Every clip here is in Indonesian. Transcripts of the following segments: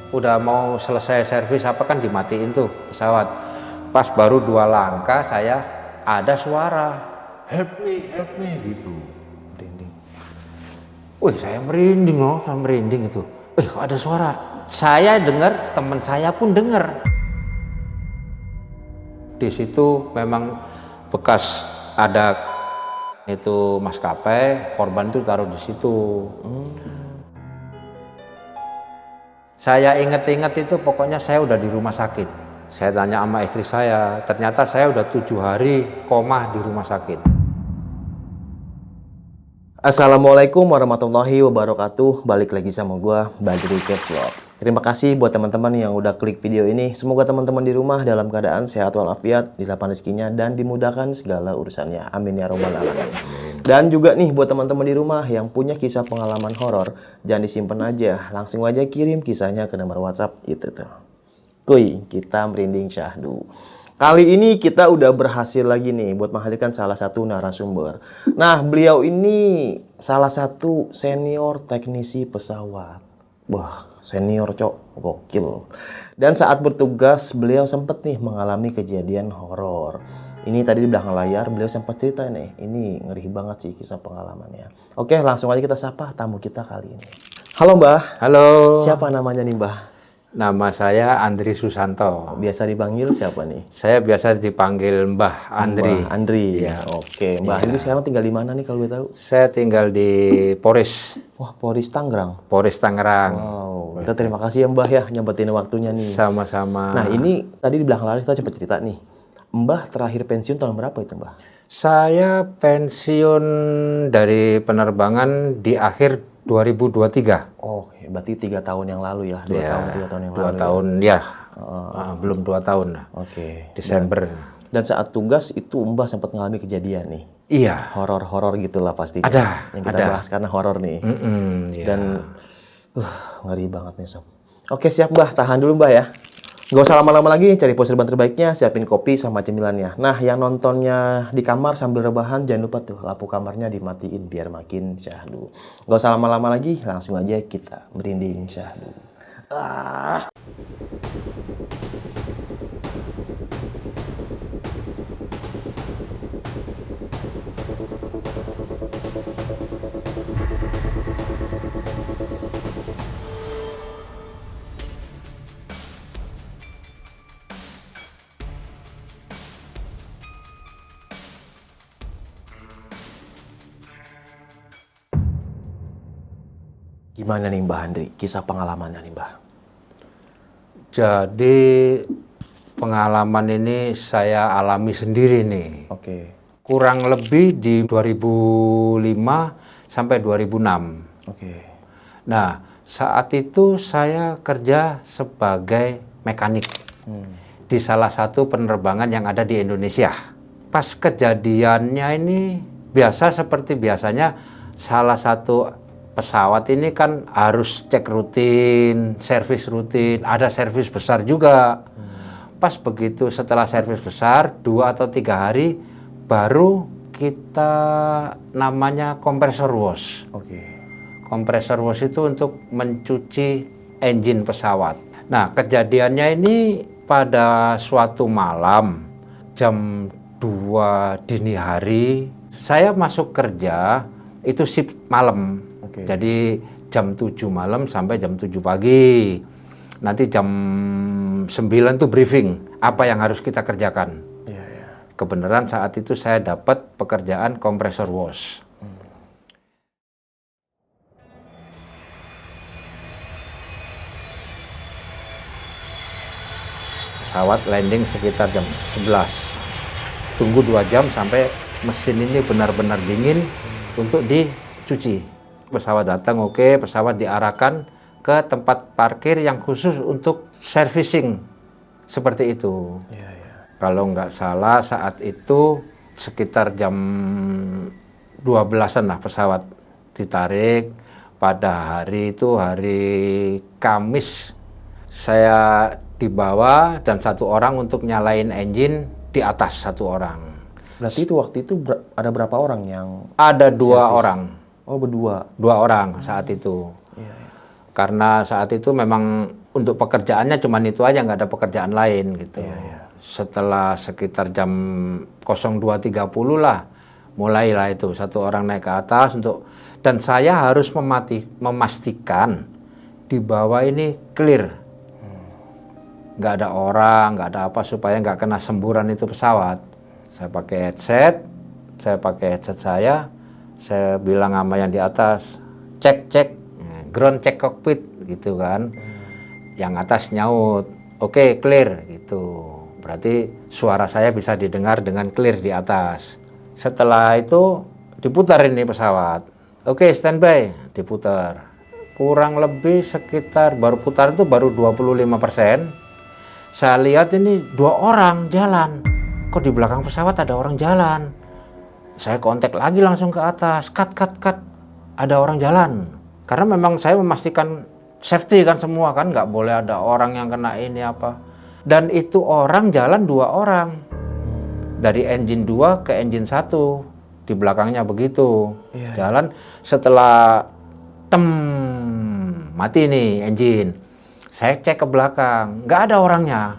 udah mau selesai servis apa kan dimatiin tuh pesawat. Pas baru 2 langkah saya ada suara, help me gitu. Merinding. Wih, saya merinding loh, saya merinding itu. Ada suara. Saya dengar, teman saya pun dengar. Di situ memang bekas ada itu maskapai, korban itu taruh di situ. Saya inget-inget itu pokoknya saya udah di rumah sakit. Saya tanya sama istri saya, ternyata saya udah 7 hari koma di rumah sakit. Assalamualaikum warahmatullahi wabarakatuh. Balik lagi sama gua, Badri Caps Lock. Terima kasih buat teman-teman yang udah klik video ini. Semoga teman-teman di rumah dalam keadaan sehat walafiat, dilapangkan rezekinya dan dimudahkan segala urusannya. Amin ya robbal alamin. Dan juga nih buat teman-teman di rumah yang punya kisah pengalaman horor, jangan disimpan aja, langsung aja kirim kisahnya ke nomor WhatsApp itu tuh. Kuy, kita merinding syahdu. Kali ini kita udah berhasil lagi nih buat menghadirkan salah satu narasumber. Nah, beliau ini salah satu senior teknisi pesawat. Wah, senior cok, gokil. Dan saat bertugas beliau sempet nih mengalami kejadian horor. Ini tadi di belakang layar beliau sempat cerita nih, ini ngeri banget sih kisah pengalamannya. Oke, langsung aja kita sapa tamu kita kali ini. Halo Mbah. Halo. Siapa namanya nih Mbah? Nama saya Andri Susanto. Biasa dipanggil siapa nih? Saya biasa dipanggil Mbah Andri. Mbah Andri. Ya. Oke, Mbah Andri sekarang tinggal di mana nih kalau gue tahu? Saya tinggal di Poris. Wah, Polres Tangerang. Poris Tangerang. Wow, kita terima kasih ya Mbah ya nyempetin waktunya nih. Sama-sama. Nah, ini tadi di belakang layar kita sempat cerita nih. Mbah terakhir pensiun tahun berapa itu, Mbah? Saya pensiun dari penerbangan di akhir 2023. Oke, berarti 3 tahun yang lalu ya? 2 Ya, tahun, 3 tahun yang 2 lalu tahun ya. Belum 2 tahun. Oke. Desember. Dan saat tugas itu Mbah sempat mengalami kejadian nih? Iya. Horor-horor gitulah pastinya. Ada. Yang kita bahas karena horor nih. Ya. Dan ngeri banget nih Sob. Oke siap Mbah, tahan dulu Mbah ya. Gak usah lama-lama lagi, cari pose rebahan terbaiknya, siapin kopi sama cemilannya. Nah, yang nontonnya di kamar sambil rebahan, jangan lupa tuh lampu kamarnya dimatiin biar makin syahdu. Gak usah lama-lama lagi, langsung aja kita merinding syahdu. Gimana nih Mbah Andri, kisah pengalamannya nih Mbah? Jadi pengalaman ini saya alami sendiri nih. Oke. Kurang lebih di 2005 sampai 2006. Oke. Nah, saat itu saya kerja sebagai mekanik di salah satu penerbangan yang ada di Indonesia. Pas kejadiannya ini biasa seperti biasanya salah satu pesawat ini kan harus cek rutin, servis rutin, ada servis besar juga. Pas begitu setelah servis besar, 2 atau 3 hari baru kita namanya kompresor wash. Oke. Kompresor wash itu untuk mencuci engine pesawat. Nah, kejadiannya ini pada suatu malam jam 2 dini hari, saya masuk kerja itu shift malam. Oke. Jadi jam 7 malam sampai jam 7 pagi. Nanti jam 9 tuh briefing apa yang harus kita kerjakan. Iya, iya. Kebenaran saat itu saya dapat pekerjaan kompresor wash. Pesawat landing sekitar jam 11. Tunggu 2 jam sampai mesin ini benar-benar dingin untuk dicuci. Pesawat datang, oke, pesawat diarahkan ke tempat parkir yang khusus untuk servicing. Seperti itu. Iya, iya. Kalau nggak salah saat itu sekitar jam 12-an lah pesawat ditarik. Pada hari itu hari Kamis saya dibawa dan 1 orang untuk nyalain engine di atas 1 orang. Berarti itu waktu itu ada berapa orang yang Ada 2 servis? orang. Oh, berdua. 2 orang saat itu. Iya, iya. Karena saat itu memang untuk pekerjaannya cuman itu aja, nggak ada pekerjaan lain gitu. Setelah sekitar jam 02.30 lah, mulailah itu satu orang naik ke atas dan saya harus memastikan di bawah ini clear. Nggak ada orang, nggak ada apa, supaya nggak kena semburan itu pesawat. Saya pakai headset saya bilang sama yang di atas, cek, ground check cockpit gitu kan. Yang atas nyaut, oke, clear gitu. Berarti suara saya bisa didengar dengan clear di atas. Setelah itu diputar ini pesawat. Oke, standby, diputar. Kurang lebih sekitar baru putar itu baru 25%. Saya lihat ini 2 orang jalan. Kok di belakang pesawat ada orang jalan? Saya kontak lagi langsung ke atas. Cut. Ada orang jalan. Karena memang saya memastikan safety kan semua kan. Nggak boleh ada orang yang kena ini apa. Dan itu orang jalan 2 orang. Dari engine 2 ke engine 1. Di belakangnya begitu. Jalan setelah mati nih engine. Saya cek ke belakang, nggak ada orangnya.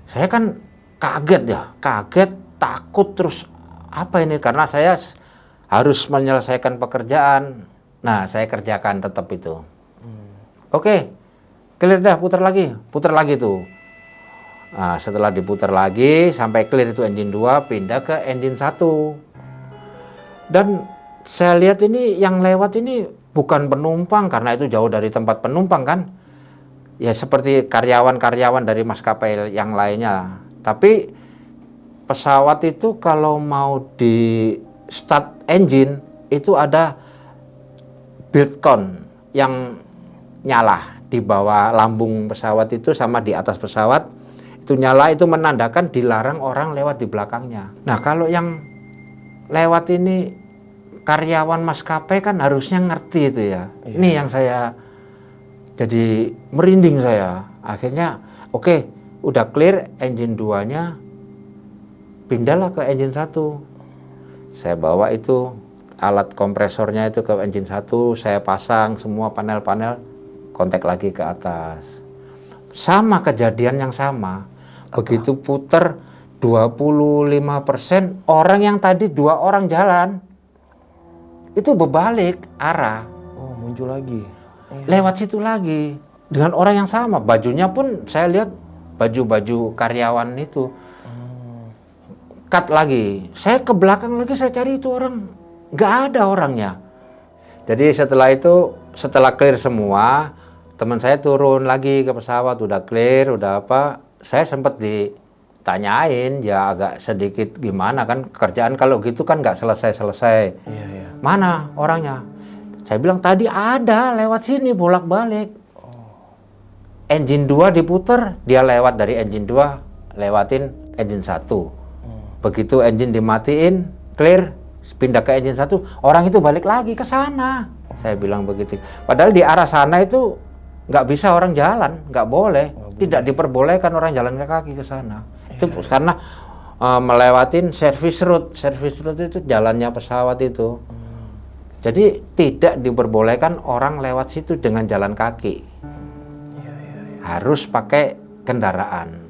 Saya kan kaget, takut terus apa ini, karena saya harus menyelesaikan pekerjaan. Nah, saya kerjakan tetap itu. Oke, clear dah, putar lagi tuh. Nah, setelah diputar lagi sampai clear itu engine 2, pindah ke engine 1. Dan saya lihat ini yang lewat ini bukan penumpang, karena itu jauh dari tempat penumpang kan. Ya seperti karyawan-karyawan dari maskapai yang lainnya. Tapi pesawat itu kalau mau di start engine itu ada build con yang nyala di bawah lambung pesawat itu sama di atas pesawat. Itu nyala, itu menandakan dilarang orang lewat di belakangnya. Nah, kalau yang lewat ini karyawan maskapai kan harusnya ngerti itu ya. Ini yang saya jadi merinding saya. Akhirnya oke, udah clear engine 2-nya, pindahlah ke engine 1. Saya bawa itu alat kompresornya itu ke engine 1, saya pasang semua panel-panel, kontak lagi ke atas. Sama kejadian yang sama. Begitu puter 25%, orang yang tadi 2 orang jalan itu berbalik arah. Oh, muncul lagi. Lewat situ lagi. Dengan orang yang sama. Bajunya pun saya lihat baju-baju karyawan itu. Cut lagi. Saya ke belakang lagi, saya cari itu orang. Nggak ada orangnya. Jadi setelah clear semua, teman saya turun lagi ke pesawat. Udah clear, udah apa. Saya sempat ditanyain, ya agak sedikit gimana kan. Kerjaan kalau gitu kan nggak selesai-selesai. Mana orangnya? Saya bilang tadi ada lewat sini bolak-balik. Engine 2 diputer, dia lewat dari engine 2 lewatin engine 1. Begitu engine dimatiin, clear, pindah ke engine 1, orang itu balik lagi ke sana. Saya bilang begitu. Padahal di arah sana itu nggak bisa orang jalan, nggak boleh. Tidak diperbolehkan orang jalan kaki ke sana. Itu karena melewatin service route. Service route itu jalannya pesawat itu. Jadi tidak diperbolehkan orang lewat situ dengan jalan kaki. Harus pakai kendaraan.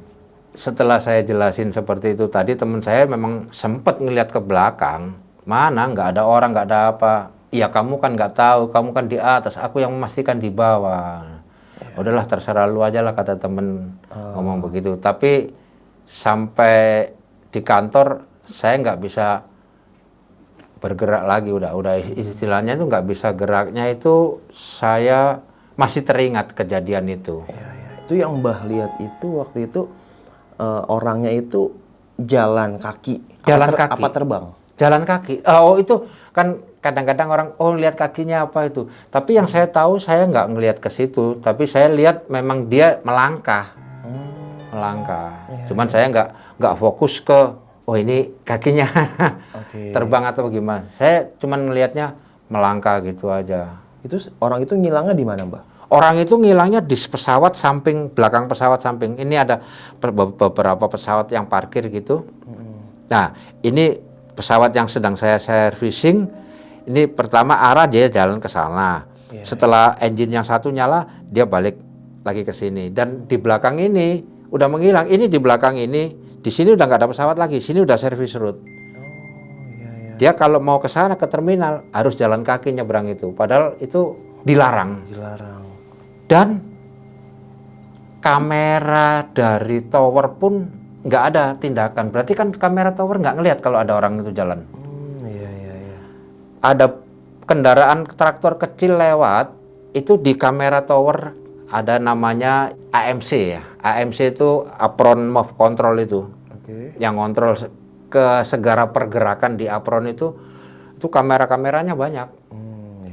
Setelah saya jelasin seperti itu tadi, teman saya memang sempat ngeliat ke belakang. Mana nggak ada orang, nggak ada apa. Ya kamu kan nggak tahu, kamu kan di atas, aku yang memastikan di bawah. Udahlah terserah lu aja lah, kata temen ngomong begitu. Tapi sampai di kantor saya nggak bisa bergerak lagi, udah istilahnya itu nggak bisa geraknya. Itu saya masih teringat kejadian itu. Itu yang Mbah lihat itu waktu itu orangnya itu jalan kaki. Apa terbang? Jalan kaki. Oh itu kan kadang-kadang orang lihat kakinya apa itu. Tapi yang saya tahu, saya nggak ngelihat ke situ. Tapi saya lihat memang dia melangkah. Cuman saya nggak fokus ke ini kakinya terbang atau bagaimana. Saya cuman ngelihatnya melangkah gitu aja. Itu orang itu ngilangnya di mana, Mbah? Orang itu ngilangnya di pesawat samping, belakang pesawat samping. Ini ada beberapa pesawat yang parkir gitu. Nah, ini pesawat yang sedang saya servicing. Ini pertama arah dia jalan ke sana. Setelah engine yang satu nyala, dia balik lagi ke sini. Dan di belakang ini udah menghilang. Ini di belakang ini, di sini udah nggak ada pesawat lagi. Sini udah service route. Dia kalau mau ke sana ke terminal harus jalan kaki nyebrang itu. Padahal itu dilarang. Dan kamera dari tower pun nggak ada tindakan. Berarti kan kamera tower nggak ngelihat kalau ada orang itu jalan. Ada kendaraan traktor kecil lewat, itu di kamera tower ada namanya AMC ya. AMC itu apron move control itu. Yang kontrol ke segala pergerakan di apron itu kamera-kameranya banyak.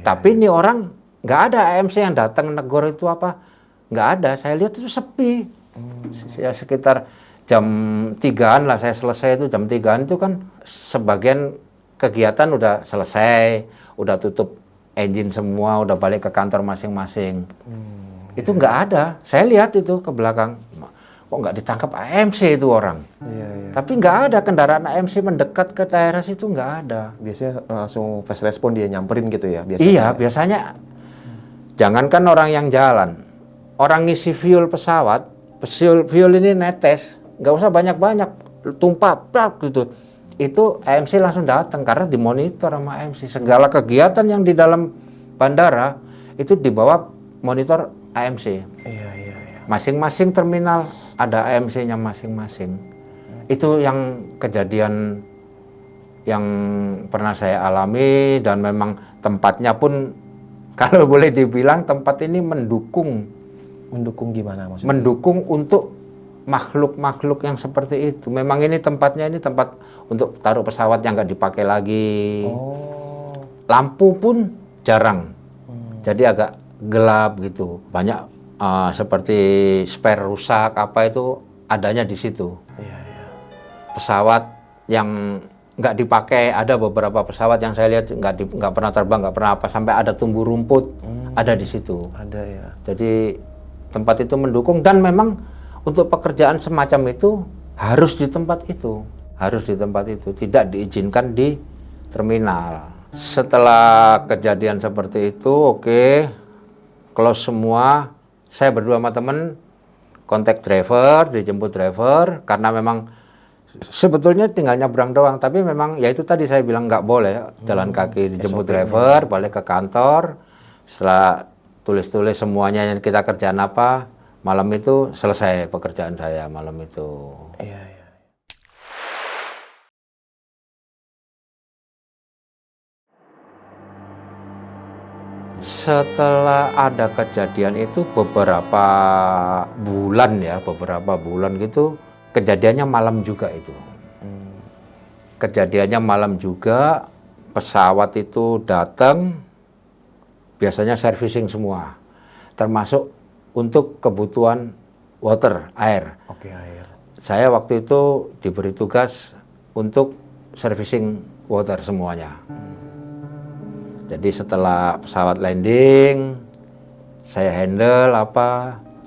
Tapi ini orang nggak ada AMC yang datang negor itu apa, nggak ada. Saya lihat itu sepi. Ya, sekitar jam 3-an lah saya selesai itu, jam 3-an itu kan sebagian kegiatan udah selesai, udah tutup engine semua, udah balik ke kantor masing-masing. Itu nggak ada. Saya lihat itu ke belakang, kok nggak ditangkap AMC itu orang. Tapi nggak ada kendaraan AMC mendekat ke daerah situ, nggak ada. Biasanya langsung fast respon dia nyamperin gitu ya biasanya. Iya, biasanya. Jangankan orang yang jalan, orang ngisi fuel pesawat, fuel ini netes, nggak usah banyak-banyak, tumpah gitu. Itu AMC langsung datang karena dimonitor sama AMC. Segala kegiatan yang di dalam bandara itu di bawah monitor AMC. Masing-masing terminal ada AMC-nya masing-masing. Itu yang kejadian yang pernah saya alami, dan memang tempatnya pun kalau boleh dibilang tempat ini mendukung. Mendukung gimana maksudnya? Mendukung untuk makhluk-makhluk yang seperti itu. Memang ini tempatnya ini tempat untuk taruh pesawat yang nggak dipakai lagi. Lampu pun jarang. Jadi agak gelap gitu. Banyak seperti spare rusak apa itu adanya di situ. Pesawat yang nggak dipakai, ada beberapa pesawat yang saya lihat nggak pernah terbang, nggak pernah apa, sampai ada tumbuh rumput ada di situ. Ada ya. Jadi tempat itu mendukung, dan memang untuk pekerjaan semacam itu harus di tempat itu, tidak diizinkan di terminal. Setelah kejadian seperti itu, oke, close semua. Saya berdua sama temen kontak driver, dijemput driver, karena memang sebetulnya tinggal nyebrang doang, tapi memang ya itu tadi saya bilang nggak boleh jalan kaki. Dijemput driver, balik ke kantor. Setelah tulis-tulis semuanya yang kita kerjaan apa, malam itu selesai pekerjaan saya malam itu. Setelah ada kejadian itu beberapa bulan gitu, kejadiannya malam juga itu. Kejadiannya malam juga, pesawat itu datang, biasanya servicing semua, termasuk untuk kebutuhan water, air. Air. Saya waktu itu diberi tugas untuk servicing water semuanya. Jadi setelah pesawat landing, saya handle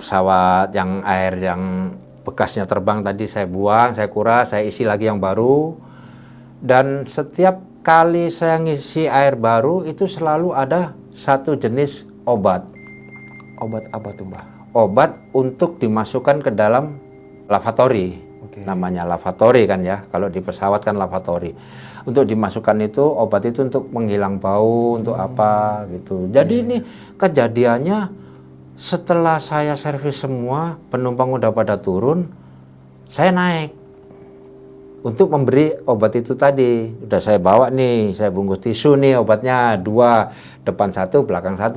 pesawat yang air yang bekasnya terbang tadi saya buang, saya kuras, saya isi lagi yang baru. Dan setiap kali saya ngisi air baru itu selalu ada satu jenis obat. Obat apa tuh, Mbah? Obat untuk dimasukkan ke dalam lavatory. Namanya lavatory kan ya, kalau di pesawat kan lavatory. Untuk dimasukkan itu, obat itu untuk menghilang bau, untuk apa gitu. Jadi ini kejadiannya setelah saya servis semua, penumpang udah pada turun, saya naik untuk memberi obat itu tadi. Udah saya bawa nih, saya bungkus tisu nih, obatnya 2, depan 1, belakang 1.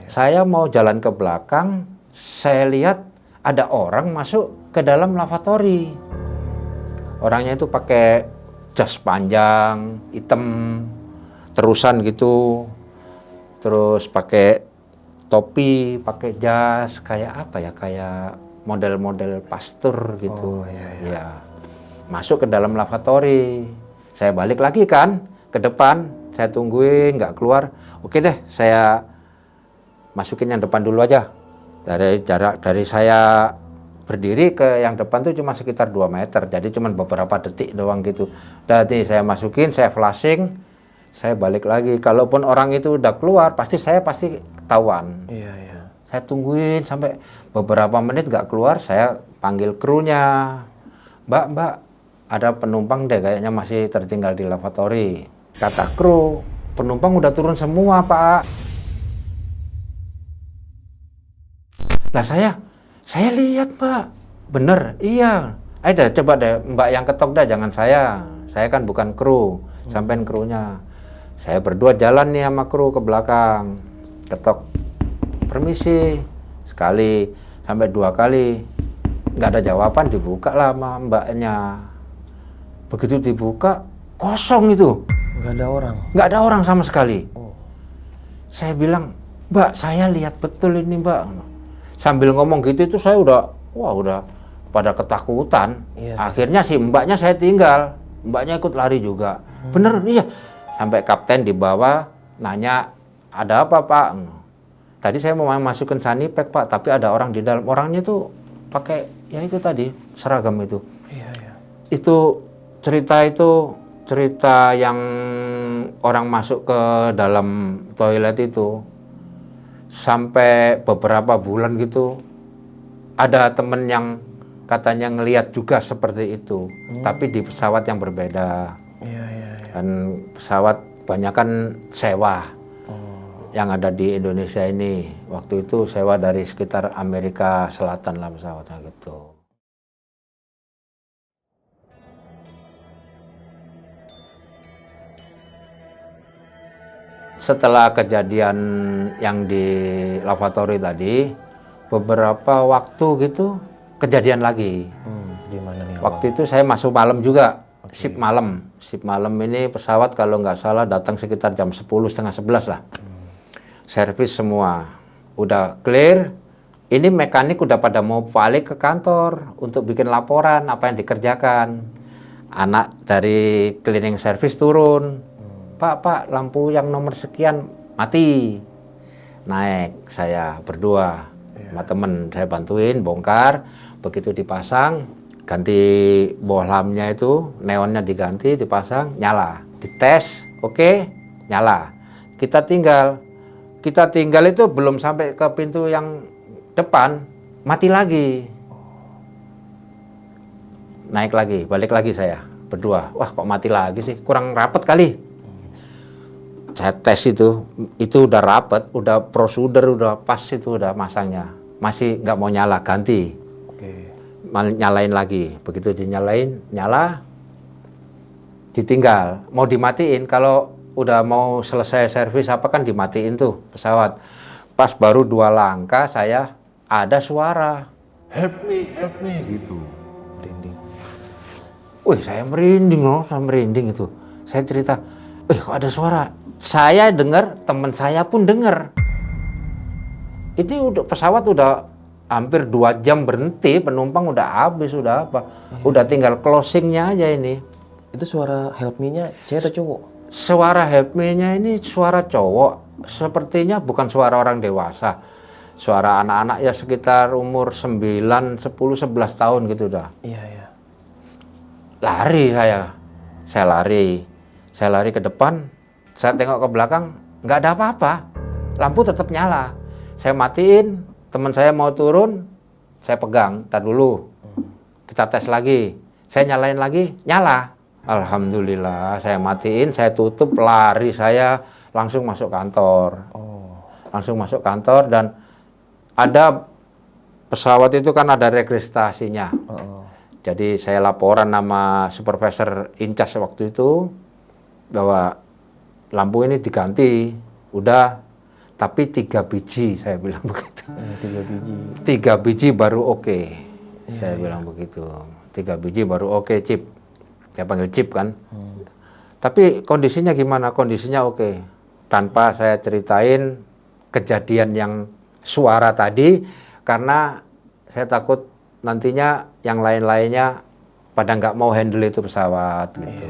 Saya mau jalan ke belakang, saya lihat ada orang masuk ke dalam lavatory. Orangnya itu pakai jas panjang, hitam, terusan gitu. Terus pakai topi, pakai jas, kayak apa ya, kayak model-model pastor gitu. Ya. Masuk ke dalam lavatory. Saya balik lagi kan ke depan, saya tungguin nggak keluar. Oke deh, saya masukin yang depan dulu aja. Dari jarak dari saya berdiri ke yang depan tuh cuma sekitar 2 meter, jadi cuma beberapa detik doang gitu. Dan saya masukin, saya flashing, Saya balik lagi. Kalaupun orang itu udah keluar, pasti ketahuan. Iya, iya. Saya tungguin sampai beberapa menit nggak keluar, saya panggil krunya. Mbak, ada penumpang deh kayaknya masih tertinggal di lavatory. Kata kru, penumpang udah turun semua, Pak. Lah saya lihat, Pak. Bener, iya. Ayo deh, coba deh Mbak yang ketok dah, jangan saya. Saya kan bukan kru, sampein krunya. Saya berdua jalan nih sama kru ke belakang. Ketok, permisi. Sekali, sampai 2 kali. Nggak ada jawaban, dibuka lah sama mbaknya. Begitu dibuka, kosong itu. Nggak ada orang. Nggak ada orang sama sekali. Oh. Saya bilang, Mbak, saya lihat betul ini, Mbak. Sambil ngomong gitu itu saya udah pada ketakutan. Iya. Akhirnya si mbaknya saya tinggal. Mbaknya ikut lari juga. Bener, iya. Sampai kapten di bawah nanya, ada apa, Pak? Tadi saya mau masukin sanipek, Pak, tapi ada orang di dalam. Orangnya tuh pakai, ya itu tadi, seragam itu. Iya, iya. Itu cerita yang orang masuk ke dalam toilet itu sampai beberapa bulan gitu. Ada temen yang katanya ngelihat juga seperti itu, tapi di pesawat yang berbeda. Iya, iya, iya. Kan pesawat banyak kan sewa yang ada di Indonesia ini. Waktu itu sewa dari sekitar Amerika Selatan lah pesawatnya gitu. Setelah kejadian yang di lavatory tadi, beberapa waktu gitu kejadian lagi. Gimana nih? Waktu itu saya masuk malam juga, shift malam. Shift malam ini pesawat kalau nggak salah datang sekitar jam 10, setengah 11 lah. Servis semua, udah clear. Ini mekanik udah pada mau balik ke kantor untuk bikin laporan apa yang dikerjakan. Anak dari cleaning service turun. Pak, lampu yang nomor sekian mati. Naik saya berdua sama temen, saya bantuin bongkar. Begitu dipasang, ganti bohlamnya itu, neonnya diganti, dipasang, nyala. Dites, oke, nyala. Kita tinggal itu belum sampai ke pintu yang depan, mati lagi. Naik lagi, balik lagi saya berdua. Wah, kok mati lagi sih? Kurang rapet kali. Saya tes itu udah rapet, udah prosedur, udah pas itu udah masangnya. Masih nggak mau nyala, ganti. Oke. Nyalain lagi. Begitu dinyalain, nyala, ditinggal. Mau dimatiin, kalau udah mau selesai servis apa kan dimatiin tuh pesawat. Pas baru 2 langkah saya ada suara. Help me gitu. Merinding. Wih, saya merinding itu. Saya cerita, kok ada suara? Saya dengar, teman saya pun dengar. Itu pesawat udah hampir 2 jam berhenti, penumpang udah habis, udah apa. Udah tinggal closingnya aja ini. Itu suara help me-nya cewek atau cowok? Suara help me-nya ini suara cowok. Sepertinya bukan suara orang dewasa. Suara anak-anak ya sekitar umur 9, 10, 11 tahun gitu udah. Iya, iya. Lari saya lari ke depan, saya tengok ke belakang, nggak ada apa-apa, lampu tetap nyala. Saya matiin, teman saya mau turun, saya pegang, tar dulu, kita tes lagi, saya nyalain lagi, nyala. Alhamdulillah, saya matiin, saya tutup, lari saya langsung masuk kantor. Langsung masuk kantor dan ada pesawat itu kan ada registrasinya. Jadi saya laporan nama supervisor Incas waktu itu bahwa lampu ini diganti, udah, tapi 3 biji, saya bilang begitu. 3 biji. 3 biji baru oke. Saya bilang begitu. 3 biji baru oke, Cip. Saya panggil Cip kan. Tapi kondisinya gimana? Kondisinya oke. Tanpa saya ceritain kejadian yang suara tadi, karena saya takut nantinya yang lain-lainnya pada nggak mau handle itu pesawat gitu.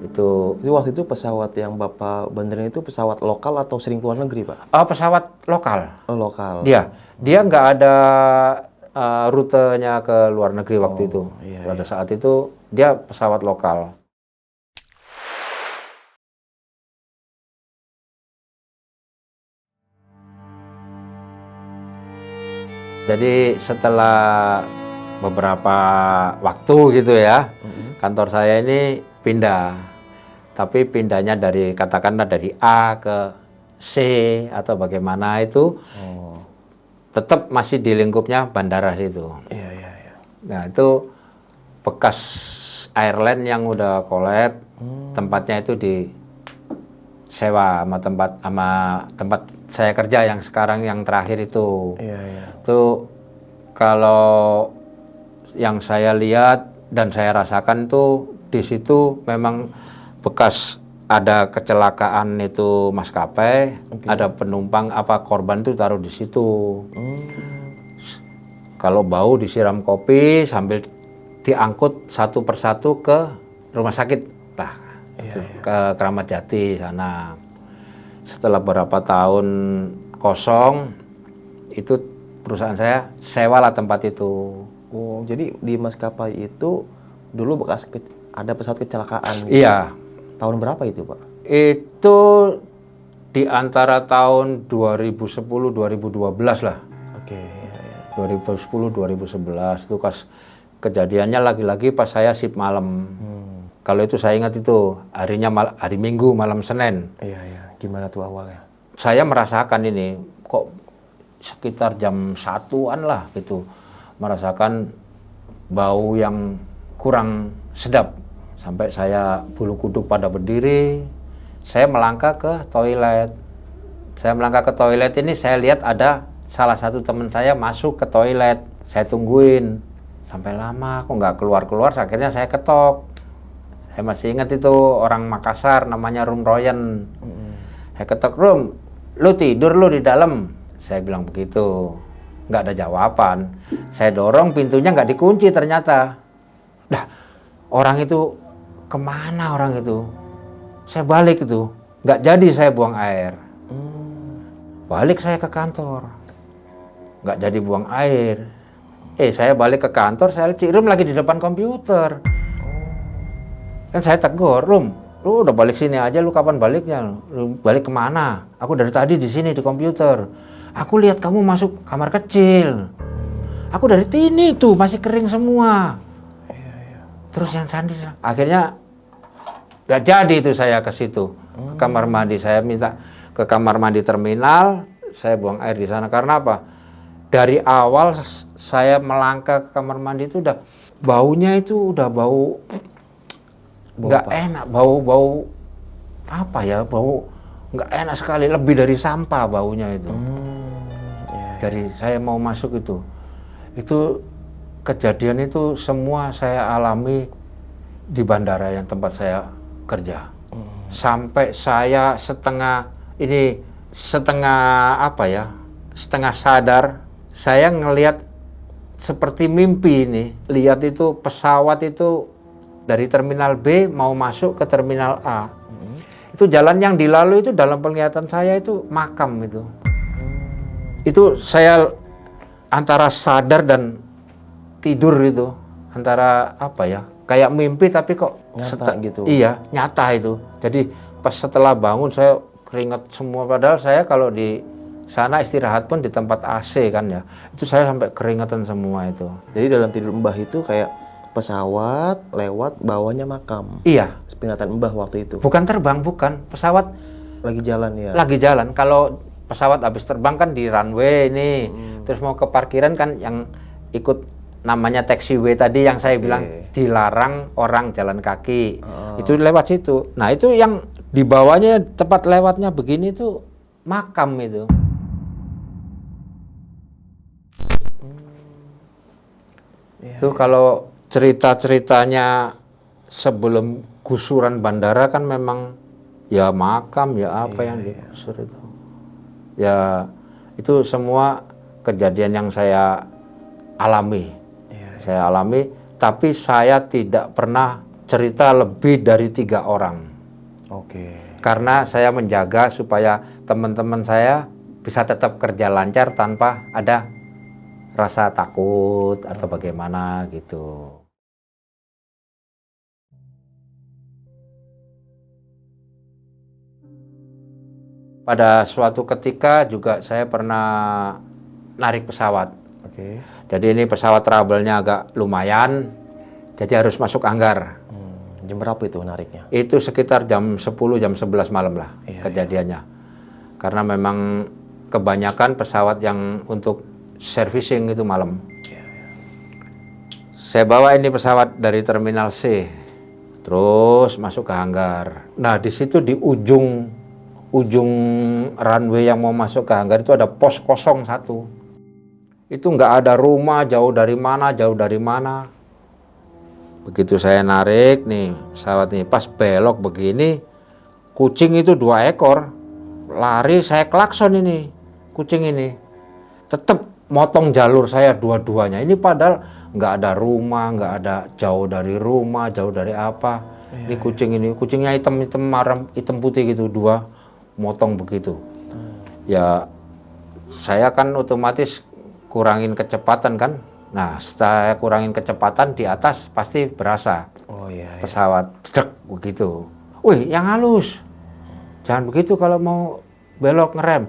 Itu Waktu itu pesawat yang Bapak benerin itu pesawat lokal atau sering keluar negeri, Pak? pesawat lokal. Oh, lokal. Dia nggak ada rutenya ke luar negeri waktu itu. Pada saat itu dia pesawat lokal. Jadi setelah beberapa waktu gitu ya, kantor saya ini pindah. Tapi pindahnya dari katakanlah dari A ke C atau bagaimana itu, tetap masih di lingkupnya bandara situ. Iya, iya, iya. Nah itu bekas airline yang udah kolab, tempatnya itu disewa sama tempat saya kerja yang sekarang yang terakhir itu. Iya, iya. Itu kalau yang saya lihat dan saya rasakan tuh di situ memang bekas ada kecelakaan itu maskapai, ada penumpang apa korban tuh taruh di situ. Kalau bau disiram kopi sambil diangkut satu persatu ke rumah sakit lah, ke Kramat Jati sana. Setelah beberapa tahun kosong, itu perusahaan saya sewalah tempat itu. Oh, jadi di maskapai itu dulu ada pesawat kecelakaan. Iya, Tahun berapa itu, Pak? itu di antara tahun 2010-2012 lah. Oke, iya, iya. 2010-2011 itu pas kejadiannya lagi-lagi pas saya shift malam. Kalau itu saya ingat itu harinya hari Minggu malam Senin. Iya, iya. Gimana tuh awalnya? Saya merasakan ini kok sekitar jam 1-an lah gitu, merasakan bau yang kurang sedap sampai saya bulu kuduk pada berdiri. Saya melangkah ke toilet. Saya melangkah ke toilet ini saya lihat ada salah satu teman saya masuk ke toilet. Saya tungguin sampai lama kok nggak keluar-keluar. Akhirnya saya ketok. Saya masih ingat itu orang Makassar namanya Rum Royan. Saya ketok, Rum, lu tidur lu di dalam. Saya bilang begitu. Nggak ada jawaban. Saya dorong pintunya nggak dikunci ternyata. Dah, orang itu kemana orang itu? Saya balik itu. Nggak jadi saya buang air. Balik saya ke kantor. Nggak jadi buang air. Saya balik ke kantor, saya lihat Cik Rum lagi di depan komputer. Kan saya tegur, Rum, lu udah balik sini aja, lu kapan baliknya? Lu balik kemana? Aku dari tadi di sini di komputer. Aku lihat kamu masuk kamar kecil. Aku dari sini tuh masih kering semua. Terus yang Sandi, akhirnya gak jadi itu saya ke situ, ke kamar mandi. Saya minta ke kamar mandi terminal, saya buang air di sana. Karena apa? Dari awal saya melangkah ke kamar mandi itu udah baunya itu udah bau nggak enak, bau apa ya, bau nggak enak sekali, lebih dari sampah baunya itu. Dari saya mau masuk itu kejadian itu semua saya alami di bandara yang tempat saya kerja. Sampai saya setengah sadar, saya ngelihat seperti mimpi ini, lihat itu pesawat itu dari terminal B mau masuk ke terminal A. Itu jalan yang dilalui itu dalam penglihatan saya itu makam itu. Itu saya antara sadar dan tidur itu, antara apa ya, kayak mimpi tapi kok Nyata gitu. Iya, nyata itu. Jadi pas setelah bangun saya keringat semua, padahal saya kalau di sana istirahat pun di tempat AC kan ya. Itu saya sampai keringatan semua itu. Jadi dalam tidur Mbah itu kayak pesawat lewat bawahnya makam. Iya, Penglihatan Mbah waktu itu. bukan terbang, bukan. Pesawat Lagi jalan ya. lagi jalan. Kalau pesawat habis terbang kan di runway ini, terus mau ke parkiran kan yang ikut namanya taxiway tadi yang saya bilang dilarang orang jalan kaki. Itu lewat situ. Nah, itu yang di bawahnya tempat lewatnya begini tuh makam itu. Itu kalau cerita-ceritanya sebelum gusuran bandara kan memang ya makam ya apa yang digusur itu. Ya itu semua kejadian yang saya alami. Saya alami, tapi saya tidak pernah cerita lebih dari 3 orang. Oke. Karena saya menjaga supaya teman-teman saya bisa tetap kerja lancar tanpa ada rasa takut atau bagaimana gitu. Pada suatu ketika juga saya pernah narik pesawat. Oke. Jadi ini pesawat trouble-nya agak lumayan, jadi harus masuk hanggar. Jam berapa itu nariknya? Itu sekitar jam 10, jam 11 malam lah kejadiannya. Karena memang kebanyakan pesawat yang untuk servicing itu malam. Saya bawa ini pesawat dari Terminal C, terus masuk ke hanggar. Nah, di situ di ujung runway yang mau masuk ke hanggar itu ada pos kosong satu. Itu nggak ada rumah, jauh dari mana. Begitu saya narik nih pesawat nih, pas belok begini, kucing itu 2 ekor lari, saya klakson ini, kucing ini tetap motong jalur saya dua-duanya. Ini padahal nggak ada rumah, nggak ada jauh dari rumah, jauh dari apa. Ini kucingnya hitam putih gitu, 2 motong begitu. Ya saya kan otomatis kurangin kecepatan kan. Nah, setelah kurangin kecepatan di atas pasti berasa pesawat cedek begitu. Wih, yang halus, jangan begitu kalau mau belok ngerem.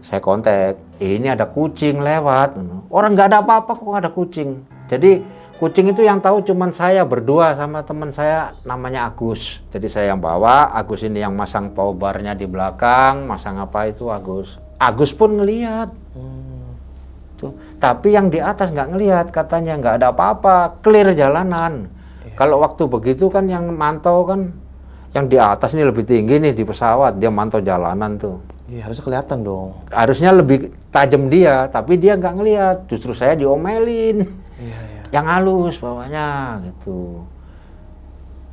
Saya kontak, ini ada kucing lewat. Orang nggak ada apa-apa kok ada kucing. Jadi kucing itu yang tahu cuman saya berdua sama teman saya namanya Agus. Jadi saya yang bawa, Agus ini yang masang towbarnya di belakang, masang apa itu Agus. Agus pun ngelihat. Tapi yang di atas nggak ngelihat, katanya nggak ada apa-apa, clear jalanan. Kalau waktu begitu kan yang mantau kan, yang di atas ini lebih tinggi nih di pesawat, dia mantau jalanan tuh. Iya, harusnya kelihatan dong. Harusnya lebih tajam dia, tapi dia nggak ngelihat. Justru saya diomelin. Yang halus bawahnya gitu.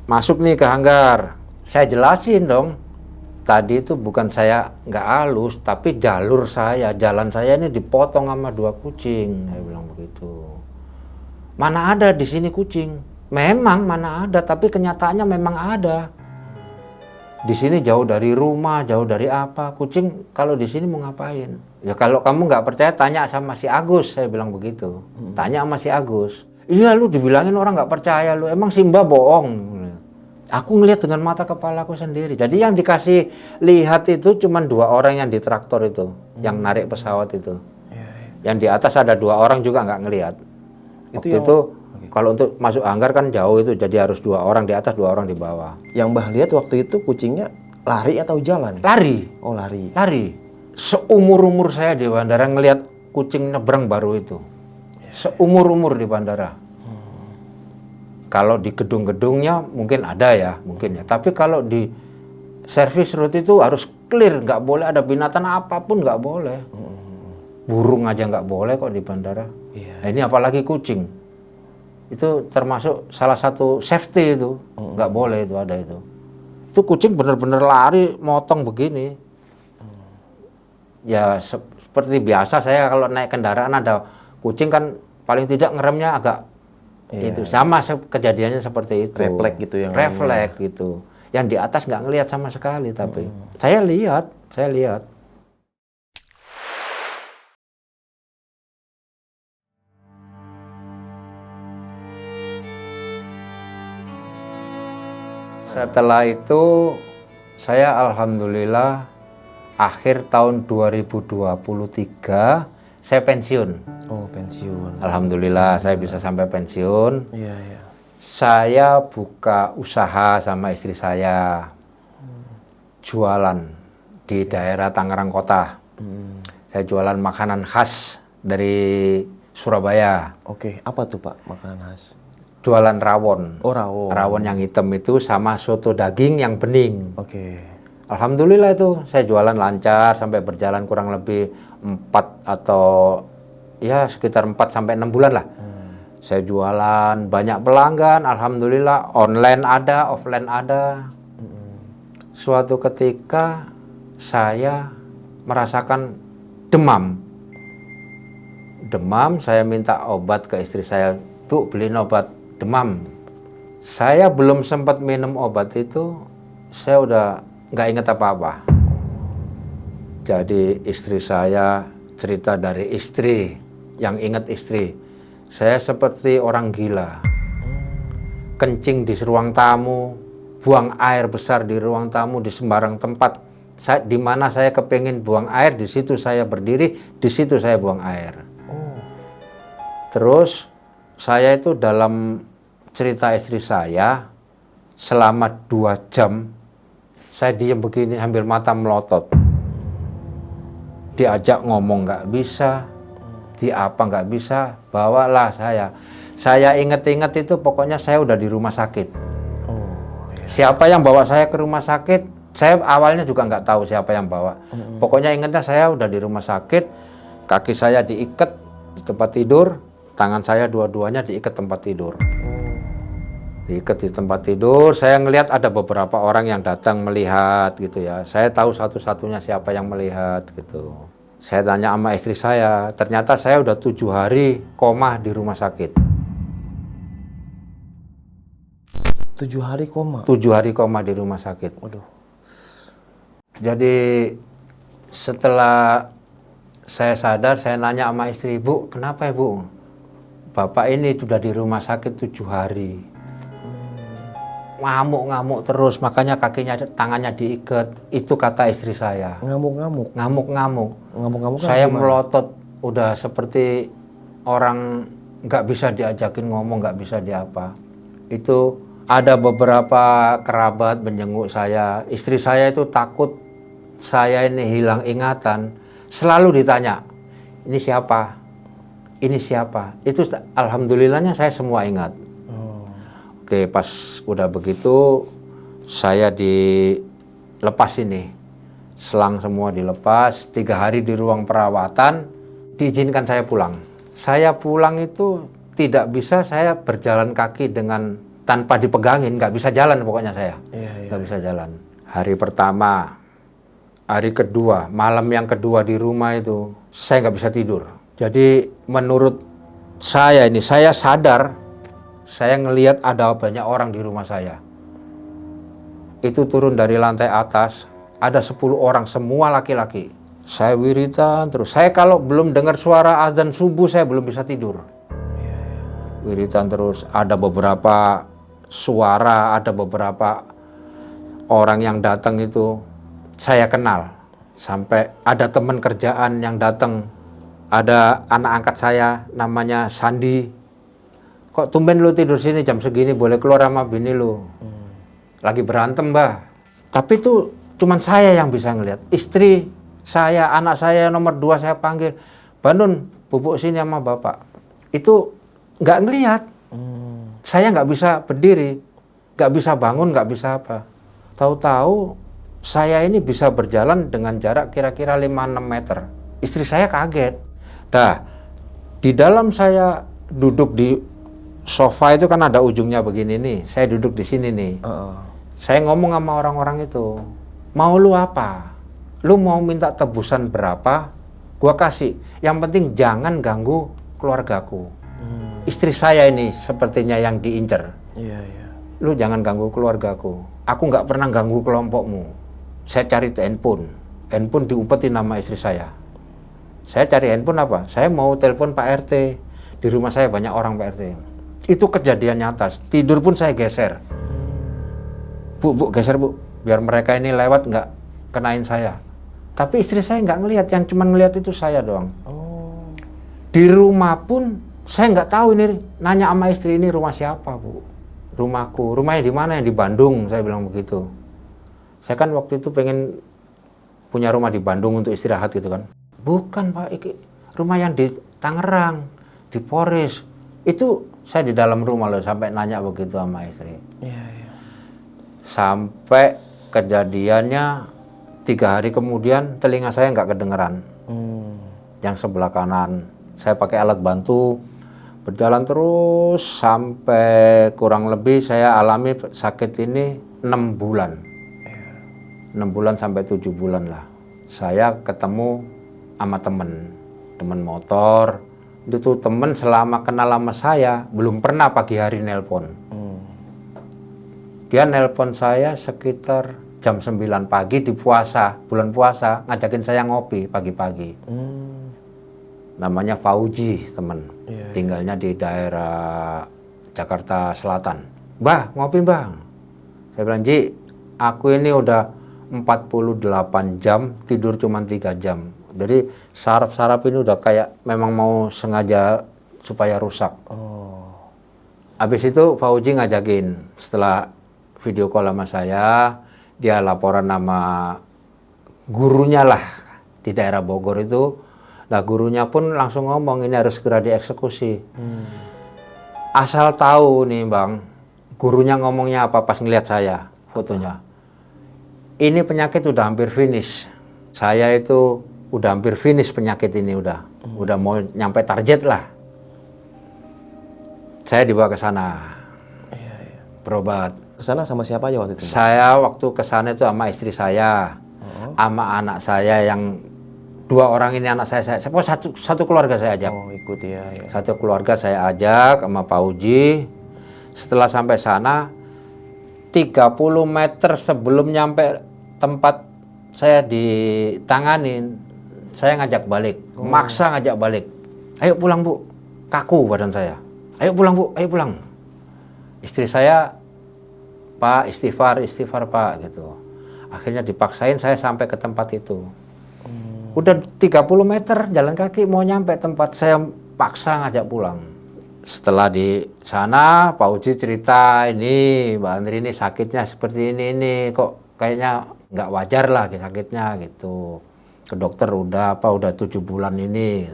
Masuk nih ke hanggar, saya jelasin dong. Tadi itu bukan saya nggak halus, tapi jalur saya, jalan saya ini dipotong sama 2 kucing. Saya bilang begitu. Mana ada di sini kucing? Memang mana ada, tapi kenyataannya memang ada. Di sini jauh dari rumah, jauh dari apa. Kucing kalau di sini mau ngapain? Ya kalau kamu nggak percaya tanya sama si Agus, saya bilang begitu. Tanya sama si Agus. Iya lu dibilangin orang nggak percaya lu, emang Simba bohong. Aku ngelihat dengan mata kepalaku sendiri. Jadi yang dikasih lihat itu cuma 2 orang yang di traktor itu, yang narik pesawat itu. Yang di atas ada 2 orang juga nggak ngelihat. Waktu itu kalau untuk masuk hanggar kan jauh itu, jadi harus 2 orang di atas, 2 orang di bawah. Yang Mbah lihat waktu itu kucingnya lari atau jalan? Lari. Oh, lari. Lari. Seumur-umur saya di bandara ngelihat kucing nyebrang baru itu. Seumur-umur di bandara. Kalau di gedung-gedungnya mungkin ada ya, mungkin ya. Tapi kalau di service route itu harus clear, nggak boleh ada binatang apapun, nggak boleh. Burung aja nggak boleh kok di bandara. Nah, ini apalagi kucing. Itu termasuk salah satu safety itu, nggak boleh itu ada itu. Itu kucing bener-bener lari, motong begini. Ya seperti biasa saya kalau naik kendaraan ada kucing kan paling tidak ngeremnya agak itu sama kejadiannya seperti itu. Refleks gitu yang refleks gitu. Yang di atas nggak ngelihat sama sekali tapi saya lihat. Setelah itu saya alhamdulillah akhir tahun 2023 saya pensiun. Oh, pensiun. Alhamdulillah saya bisa sampai pensiun. Iya. Saya buka usaha sama istri saya. Jualan di daerah Tangerang Kota. Saya jualan makanan khas dari Surabaya. Oke, apa tuh Pak makanan khas? Jualan rawon. Oh, rawon. Rawon yang hitam itu sama soto daging yang bening. Oke. Alhamdulillah itu saya jualan lancar sampai berjalan kurang lebih 4 atau ya sekitar 4 sampai 6 bulan lah. Saya jualan banyak pelanggan, alhamdulillah online ada, offline ada. Suatu ketika saya merasakan demam. Saya minta obat ke istri saya, Bu beliin obat demam. Saya belum sempat minum obat itu, saya udah nggak ingat apa-apa. Jadi istri saya cerita dari istri, yang ingat istri. Saya seperti orang gila. Kencing di ruang tamu, buang air besar di ruang tamu di sembarang tempat. Di mana saya kepengin buang air, di situ saya berdiri, di situ saya buang air. Terus saya itu dalam cerita istri saya selama 2 jam saya diam begini sambil mata melotot. Diajak ngomong nggak bisa, di apa nggak bisa, bawalah saya. Saya inget-inget itu pokoknya saya udah di rumah sakit. Siapa yang bawa saya ke rumah sakit? Saya awalnya juga nggak tahu siapa yang bawa. Pokoknya ingetnya saya udah di rumah sakit, kaki saya diikat di tempat tidur, tangan saya dua-duanya diikat tempat tidur. Diikat di tempat tidur, saya ngelihat ada beberapa orang yang datang melihat gitu ya. Saya tahu satu-satunya siapa yang melihat gitu. Saya tanya sama istri saya, ternyata saya udah 7 hari koma di rumah sakit. 7 hari koma? 7 hari koma di rumah sakit. Waduh. Jadi setelah saya sadar, saya nanya sama istri, Bu, kenapa ya Bu? Bapak ini sudah di rumah sakit 7 hari. Ngamuk-ngamuk terus, makanya kakinya, tangannya diikat. Itu kata istri saya. Ngamuk-ngamuk? Ngamuk-ngamuk. Ngamuk-ngamuk kan Saya gimana? melotot, udah seperti orang nggak bisa diajakin ngomong, nggak bisa diapa. Itu ada beberapa kerabat menjenguk saya. Istri saya itu takut saya ini hilang ingatan. Selalu ditanya, ini siapa? Ini siapa? Itu alhamdulillahnya saya semua ingat. Oke, pas udah begitu saya dilepas ini. Selang semua dilepas, 3 hari di ruang perawatan, diizinkan saya pulang. Saya pulang itu tidak bisa saya berjalan kaki dengan tanpa dipegangin, nggak bisa jalan pokoknya saya. Nggak bisa jalan. Hari pertama, hari kedua, malam yang kedua di rumah itu, saya nggak bisa tidur. Jadi menurut saya ini, saya sadar, saya ngelihat ada banyak orang di rumah saya. Itu turun dari lantai atas, ada 10 orang, semua laki-laki. Saya wiritan terus. Saya kalau belum dengar suara azan subuh, saya belum bisa tidur. Wiritan terus. Ada beberapa suara, ada beberapa orang yang datang itu saya kenal. Sampai ada teman kerjaan yang datang. Ada anak angkat saya namanya Sandi. Kok tumben lu tidur sini jam segini, boleh keluar sama bini lu. Lagi berantem, Mbah. Tapi itu cuman saya yang bisa ngelihat. Istri saya, anak saya nomor 2 saya panggil, Bandun, bubuk sini sama bapak. Itu nggak ngelihat. Saya nggak bisa berdiri, nggak bisa bangun, nggak bisa apa. Tahu-tahu saya ini bisa berjalan dengan jarak kira-kira 5-6 meter. Istri saya kaget. Dah, di dalam saya duduk di sofa itu kan ada ujungnya begini nih. Saya duduk di sini nih. Saya ngomong sama orang-orang itu, mau lu apa? Lu mau minta tebusan berapa? Gua kasih. Yang penting jangan ganggu keluargaku. Istri saya ini sepertinya yang diincer. Lu jangan ganggu keluargaku. Aku nggak pernah ganggu kelompokmu. Saya cari handphone. Handphone diumpetin nama istri saya. Saya cari handphone apa? Saya mau telepon Pak RT. Di rumah saya banyak orang Pak RT. Itu kejadian nyata. Tidur pun saya geser. Bu, geser Bu. Biar mereka ini lewat nggak kenain saya. Tapi istri saya nggak ngelihat. Yang cuma ngelihat itu saya doang. Di rumah pun saya nggak tahu ini. Nanya sama istri, ini rumah siapa Bu? Rumahku. Rumahnya di mana? Di Bandung. Saya bilang begitu. Saya kan waktu itu pengen punya rumah di Bandung untuk istirahat gitu kan. Bukan Pak, rumah yang di Tangerang, di Polres. Itu saya di dalam rumah loh, sampai nanya begitu sama istri. Sampai kejadiannya 3 hari kemudian telinga saya nggak kedengeran. Yang sebelah kanan. Saya pakai alat bantu, berjalan terus sampai kurang lebih saya alami sakit ini 6 bulan. 6 bulan sampai 7 bulan lah. Saya ketemu sama temen motor. Itu tuh temen selama kenal sama saya belum pernah pagi hari nelpon. Dia nelpon saya sekitar jam 9 pagi di puasa, bulan puasa, ngajakin saya ngopi pagi-pagi. Namanya Fauji temen, tinggalnya di daerah Jakarta Selatan. Mbah, ngopi Mbah. Saya bilang, Ji, aku ini udah 48 jam, tidur cuma 3 jam. Jadi saraf-saraf ini udah kayak memang mau sengaja supaya rusak. Oh. Habis itu Fauji ngajakin, setelah video call sama saya, dia laporan nama gurunya lah di daerah Bogor itu. Nah gurunya pun langsung ngomong ini harus segera dieksekusi. Asal tahu nih Bang, gurunya ngomongnya apa pas ngelihat saya fotonya. Ini penyakit udah hampir finish. Saya itu udah hampir finish penyakit ini udah mau nyampe target lah. Saya dibawa ke sana, berobat. Ke sana sama siapa aja waktu itu? Saya waktu ke sana itu sama istri saya, sama anak saya yang 2 orang ini anak saya satu keluarga saya ajak. Oh, ikut ya. Satu keluarga saya ajak sama Pak Uji. Setelah sampai sana, 30 meter sebelum nyampe tempat saya ditanganin, saya ngajak balik, maksa ngajak balik. Ayo pulang Bu, kaku badan saya. Ayo pulang Bu, ayo pulang. Istri saya, Pak istighfar Pak gitu. Akhirnya dipaksain saya sampai ke tempat itu. Udah 30 meter jalan kaki mau nyampe tempat, saya paksa ngajak pulang. Setelah di sana Pak Uji cerita, ini Mbak Andri ini sakitnya seperti ini kok kayaknya nggak wajar lah sakitnya gitu. Ke dokter udah 7 bulan ini.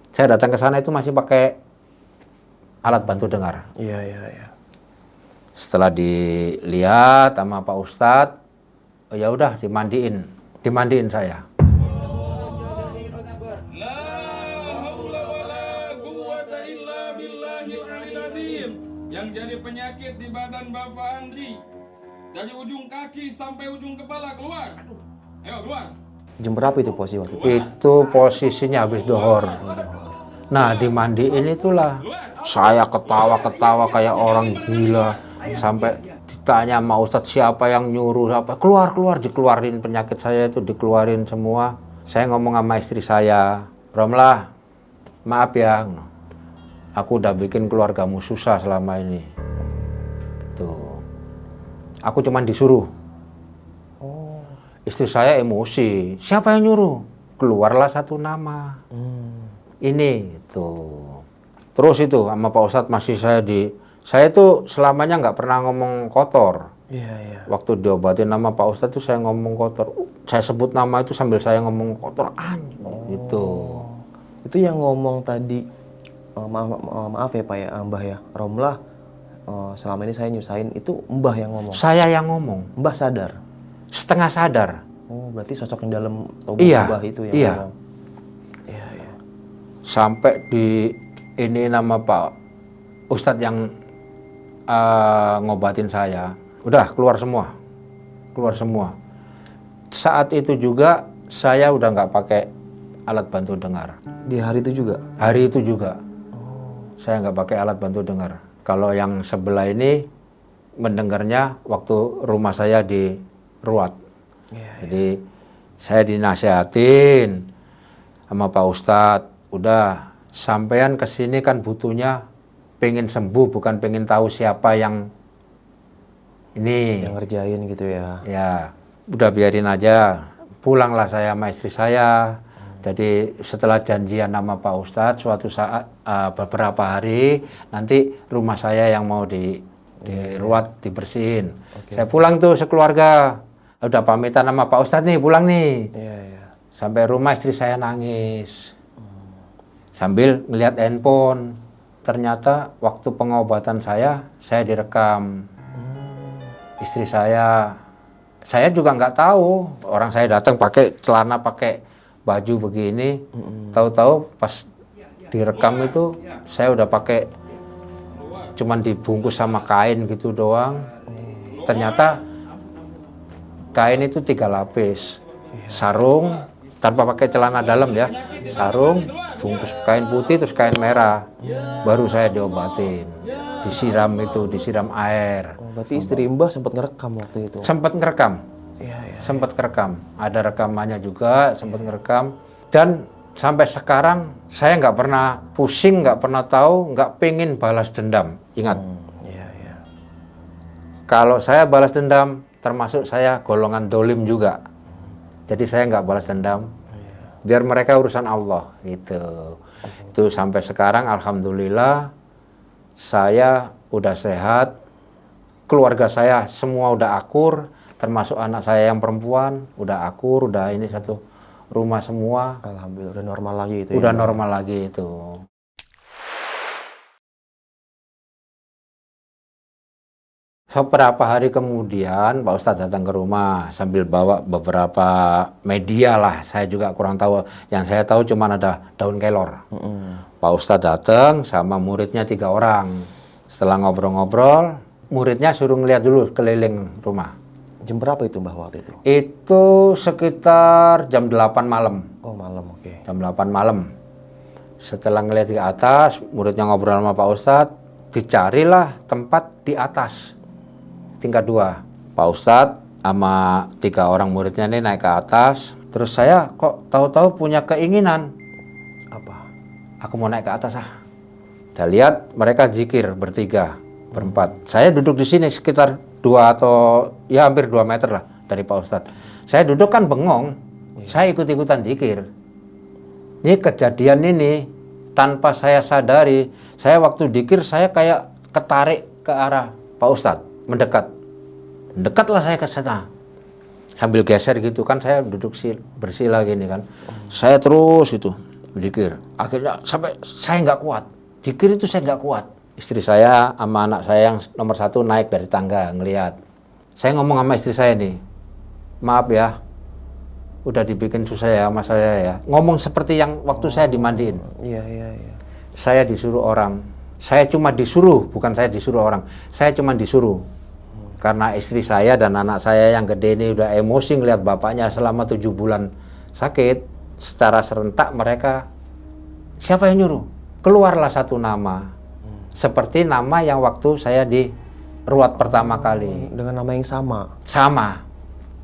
Saya datang ke sana itu masih pakai alat bantu dengar. Iya. Setelah dilihat sama Pak Ustadz, oh ya udah dimandiin saya. Yang jadi penyakit di badan Bapak Andri, dari ujung kaki sampai ujung kepala keluar. Ayo keluar. Jam berapa itu posisi waktu itu? Itu posisinya habis dohor. Nah dimandiin itulah saya ketawa kayak orang gila, sampai ditanya sama Ustadz siapa yang nyuruh, apa keluar dikeluarin penyakit saya itu, dikeluarin semua. Saya ngomong sama istri saya, Romlah, maaf ya, aku udah bikin keluargamu susah selama ini. Tuh, aku cuman disuruh. Istri saya emosi, siapa yang nyuruh? Keluarlah satu nama. Ini gitu. Terus itu sama Pak Ustadz masih saya tuh selamanya nggak pernah ngomong kotor. Iya. Waktu diobatin nama Pak Ustadz tuh saya ngomong kotor. Saya sebut nama itu sambil saya ngomong kotor gitu. Itu yang ngomong tadi, maaf ya Pak ya, Mbah ya, Romlah, selama ini saya nyusahin, itu Mbah yang ngomong? Saya yang ngomong. Mbah sadar? Setengah sadar. Oh, berarti sosok yang dalam tubuh Iya, Mbah itu yang iya. ngomong? Iya. Sampai di ini nama Pak Ustadz yang ngobatin saya, udah keluar semua. Saat itu juga saya udah nggak pakai alat bantu dengar. Di hari itu juga? Hari itu juga. Saya nggak pakai alat bantu dengar. Kalau yang sebelah ini mendengarnya waktu rumah saya di Ruat. Jadi saya dinasihatin sama Pak Ustadz, udah sampean kesini kan butuhnya pengen sembuh, bukan pengen tahu siapa yang ini. Yang ngerjain gitu ya? Ya, udah biarin aja. Pulanglah saya sama istri saya. Jadi setelah janjian sama Pak Ustadz, suatu saat beberapa hari nanti rumah saya yang mau diruat, dibersihin. Saya pulang tuh sekeluarga. Udah pamitan sama Pak Ustadz nih, pulang nih. Iya. Sampai rumah istri saya nangis. Sambil ngeliat handphone. Ternyata waktu pengobatan saya direkam. Istri saya juga nggak tahu. Orang saya datang pakai celana, pakai baju begini. Tahu-tahu pas direkam itu saya udah pakai, cuman dibungkus sama kain gitu doang. Ternyata kain itu 3 lapis. Sarung, tanpa pakai celana dalam ya. Sarung, bungkus kain putih, terus kain merah. Baru saya diobatin. Disiram air. Oh, berarti istri Mbah sempat ngerekam waktu itu? Sempat ngerekam. Iya. Sempat ngerekam. Ada rekamannya juga, sempat ngerekam. Dan sampai sekarang saya nggak pernah pusing, nggak pernah tahu, nggak pengen balas dendam. Ingat, Iya. kalau saya balas dendam, termasuk saya golongan dolim juga. Jadi saya nggak balas dendam. biar mereka urusan Allah gitu. Itu sampai sekarang alhamdulillah saya udah sehat, keluarga saya semua udah akur, termasuk anak saya yang perempuan udah akur, udah ini satu rumah semua. Alhamdulillah udah normal lagi itu. Udah ya, Mbah? normal lagi itu. Beberapa hari kemudian Pak Ustadz datang ke rumah sambil bawa beberapa media lah. Saya juga kurang tahu. Yang saya tahu cuma ada daun kelor. Pak Ustadz datang sama muridnya 3 orang. Setelah ngobrol-ngobrol, muridnya suruh ngeliat dulu keliling rumah. Jam berapa itu Mbah waktu itu? Itu sekitar jam 8 malam. Oh malam, oke. Jam 8 malam. Setelah ngeliat ke atas, muridnya ngobrol sama Pak Ustadz, dicarilah tempat di atas. Tingkat 2. Pak Ustadz sama 3 orang muridnya ini naik ke atas. Terus saya kok tahu-tahu punya keinginan. Apa? Aku mau naik ke atas ah. Saya lihat mereka zikir bertiga, berempat. Saya duduk di sini sekitar 2 atau ya hampir 2 meter lah dari Pak Ustadz. Saya duduk kan bengong. Saya ikut-ikutan zikir. Ini kejadian ini tanpa saya sadari. Saya waktu zikir saya kayak ketarik ke arah Pak Ustadz. Mendekatlah saya ke sana sambil geser gitu kan, saya duduk bersila gini kan, saya terus itu zikir, akhirnya sampai saya nggak kuat zikir itu, saya nggak kuat. Istri saya sama anak saya yang nomor 1 naik dari tangga ngelihat. Saya ngomong sama istri saya nih, maaf ya udah dibikin susah ya sama saya ya, ngomong seperti yang waktu saya dimandiin. Iya. Saya disuruh orang. Saya cuma disuruh, bukan saya disuruh orang. Saya cuma disuruh. Karena istri saya dan anak saya yang gede ini udah emosi ngelihat bapaknya selama 7 bulan sakit. Secara serentak mereka, siapa yang nyuruh? Keluarlah satu nama. Seperti nama yang waktu saya di ruat pertama kali. Dengan nama yang sama? Sama.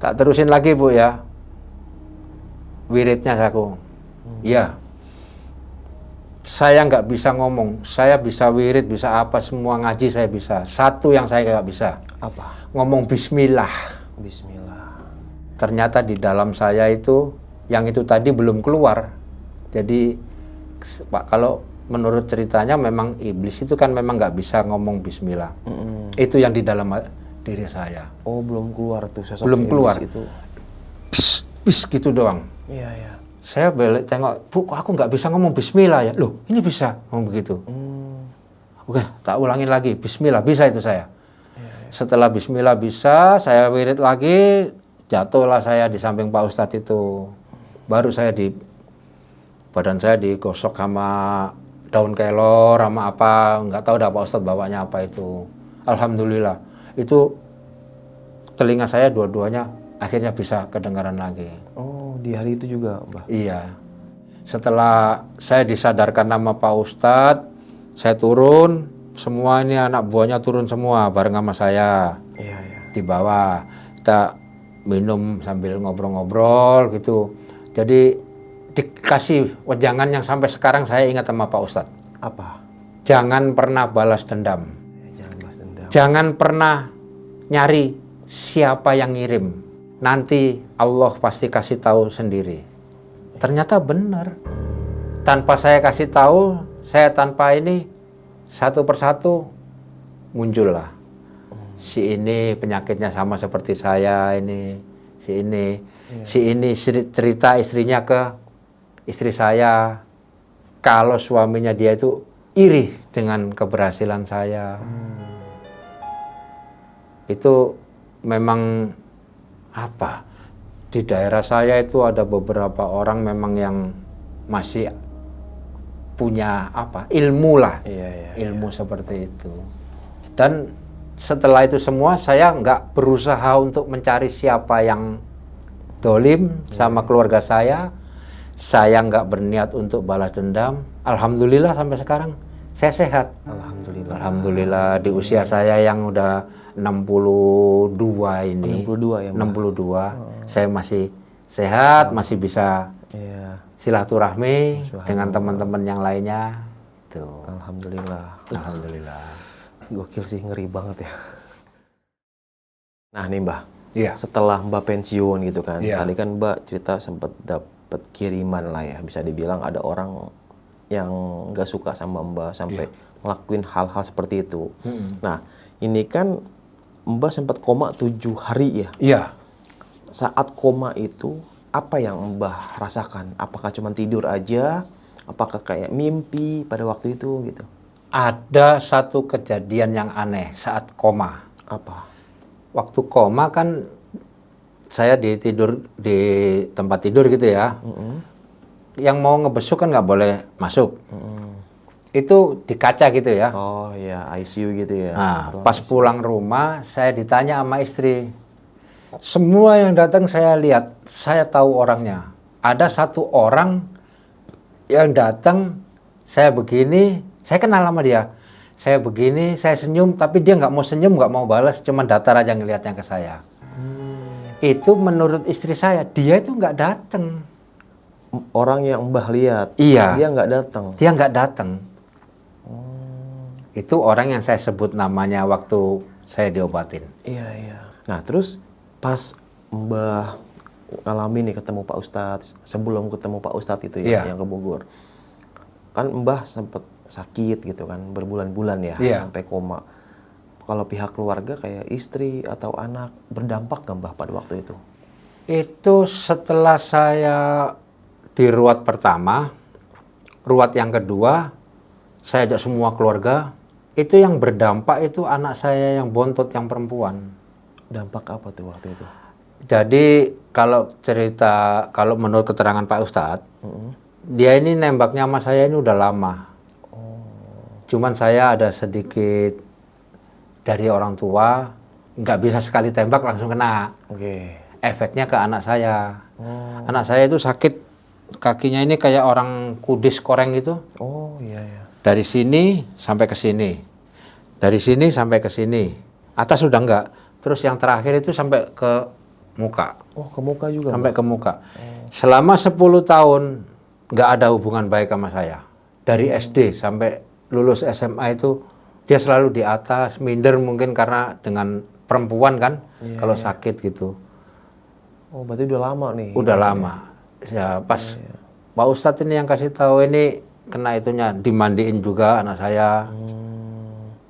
Tak terusin lagi Bu ya. Wiridnya aku. Iya. Saya nggak bisa ngomong, saya bisa wirid, bisa apa, semua ngaji saya bisa. Satu yang saya nggak bisa. Apa? Ngomong bismillah. Bismillah. Ternyata di dalam saya itu, yang itu tadi belum keluar. Jadi, Pak, kalau menurut ceritanya memang iblis itu kan memang nggak bisa ngomong bismillah. Itu yang di dalam diri saya. Oh belum keluar tuh sosok Belum iblis keluar. itu. Bis gitu doang. Iya. Saya balik tengok, Bu, kok aku nggak bisa ngomong bismillah ya? Loh, ini bisa ngomong begitu. Oke, tak ulangin lagi, bismillah, bisa itu saya. Setelah bismillah bisa, saya wirid lagi, jatuhlah saya di samping Pak Ustadz itu. Baru saya badan saya digosok sama daun kelor, sama apa, nggak tahu dah Pak Ustadz bawanya apa itu. Alhamdulillah, itu telinga saya dua-duanya akhirnya bisa kedengaran lagi. Oh, di hari itu juga, Mbah? Iya. Setelah saya disadarkan nama Pak Ustadz, saya turun, semua ini anak buahnya turun semua bareng sama saya. Iya. Di bawah. Kita minum sambil ngobrol-ngobrol gitu. Jadi dikasih wejangan yang sampai sekarang saya ingat sama Pak Ustadz. Apa? Jangan pernah balas dendam. Jangan balas dendam. Jangan pernah nyari siapa yang ngirim. Nanti Allah pasti kasih tahu sendiri. Ternyata benar. Tanpa saya kasih tahu, saya tanpa ini satu persatu muncullah. Si ini penyakitnya sama seperti saya ini, si ini, si ini cerita istrinya ke istri saya. Kalau suaminya dia itu iri dengan keberhasilan saya. Itu memang apa? Di daerah saya itu ada beberapa orang memang yang masih punya apa? Ilmu lah. Ilmu seperti itu. Dan setelah itu semua saya nggak berusaha untuk mencari siapa yang dolim sama keluarga saya. Saya nggak berniat untuk balas dendam. Alhamdulillah sampai sekarang saya sehat. Alhamdulillah di usia saya yang udah 62 ini. 62 ya, Mbak? 62. Saya masih sehat, masih bisa silaturahmi dengan teman-teman yang lainnya. Tuh. Alhamdulillah. Alhamdulillah. Gokil sih, ngeri banget ya. Nah nih Mbah, Iya. setelah Mbah pensiun gitu kan, Iya. tadi kan Mbah cerita sempat dapat kiriman lah ya, bisa dibilang ada orang yang nggak suka sama Mbah sampai ngelakuin hal-hal seperti itu. Nah, ini kan Mbah sempat koma 7 hari ya. Iya. Saat koma itu apa yang Mbah rasakan? Apakah cuma tidur aja? Apakah kayak mimpi pada waktu itu gitu? Ada satu kejadian yang aneh saat koma. Apa? Waktu koma kan saya di tempat tidur gitu ya. Yang mau ngebesuk kan nggak boleh masuk. Itu di kaca gitu ya. Oh ya, ICU gitu ya. Nah, Ruang pas pulang rumah saya ditanya sama istri. Semua yang datang saya lihat, saya tahu orangnya. Ada satu orang yang datang, saya begini, saya kenal sama dia. Saya begini, saya senyum, tapi dia nggak mau senyum, nggak mau balas, cuma datar aja ngelihatnya ke saya. Itu menurut istri saya, dia itu nggak datang. Orang yang Mbah lihat, Iya. dia nggak datang. Dia nggak datang. Itu orang yang saya sebut namanya waktu saya diobatin. Iya, iya. Nah, terus pas Mbah ngalamin nih ketemu Pak Ustadz, sebelum ketemu Pak Ustadz itu ya, Iya. yang ke Bogor. Kan Mbah sempet sakit gitu kan, berbulan-bulan ya, Iya. sampai koma. Kalau pihak keluarga kayak istri atau anak, berdampak nggak Mbah pada waktu itu? Itu setelah saya di ruat pertama, ruat yang kedua, saya ajak semua keluarga. Itu yang berdampak itu anak saya yang bontot yang perempuan. Dampak apa tuh waktu itu? Jadi kalau menurut keterangan Pak Ustadz, dia ini nembaknya sama saya ini udah lama. Cuman saya ada sedikit dari orang tua, nggak bisa sekali tembak langsung kena. Oke. Efeknya ke anak saya. Anak saya itu sakit, kakinya ini kayak orang kudis koreng gitu. Oh iya ya. Dari sini sampai ke sini. Dari sini sampai ke sini. Atas sudah enggak. Terus yang terakhir itu sampai ke muka. Oh, ke muka juga. Sampai ke muka. Selama 10 tahun nggak ada hubungan baik sama saya. Dari SD sampai lulus SMA itu dia selalu di atas, minder mungkin karena dengan perempuan kan, kalau sakit gitu. Oh, berarti udah lama nih. Udah lama. Ya pas Pak Ustadz ini yang kasih tahu ini kena itunya, dimandiin juga anak saya.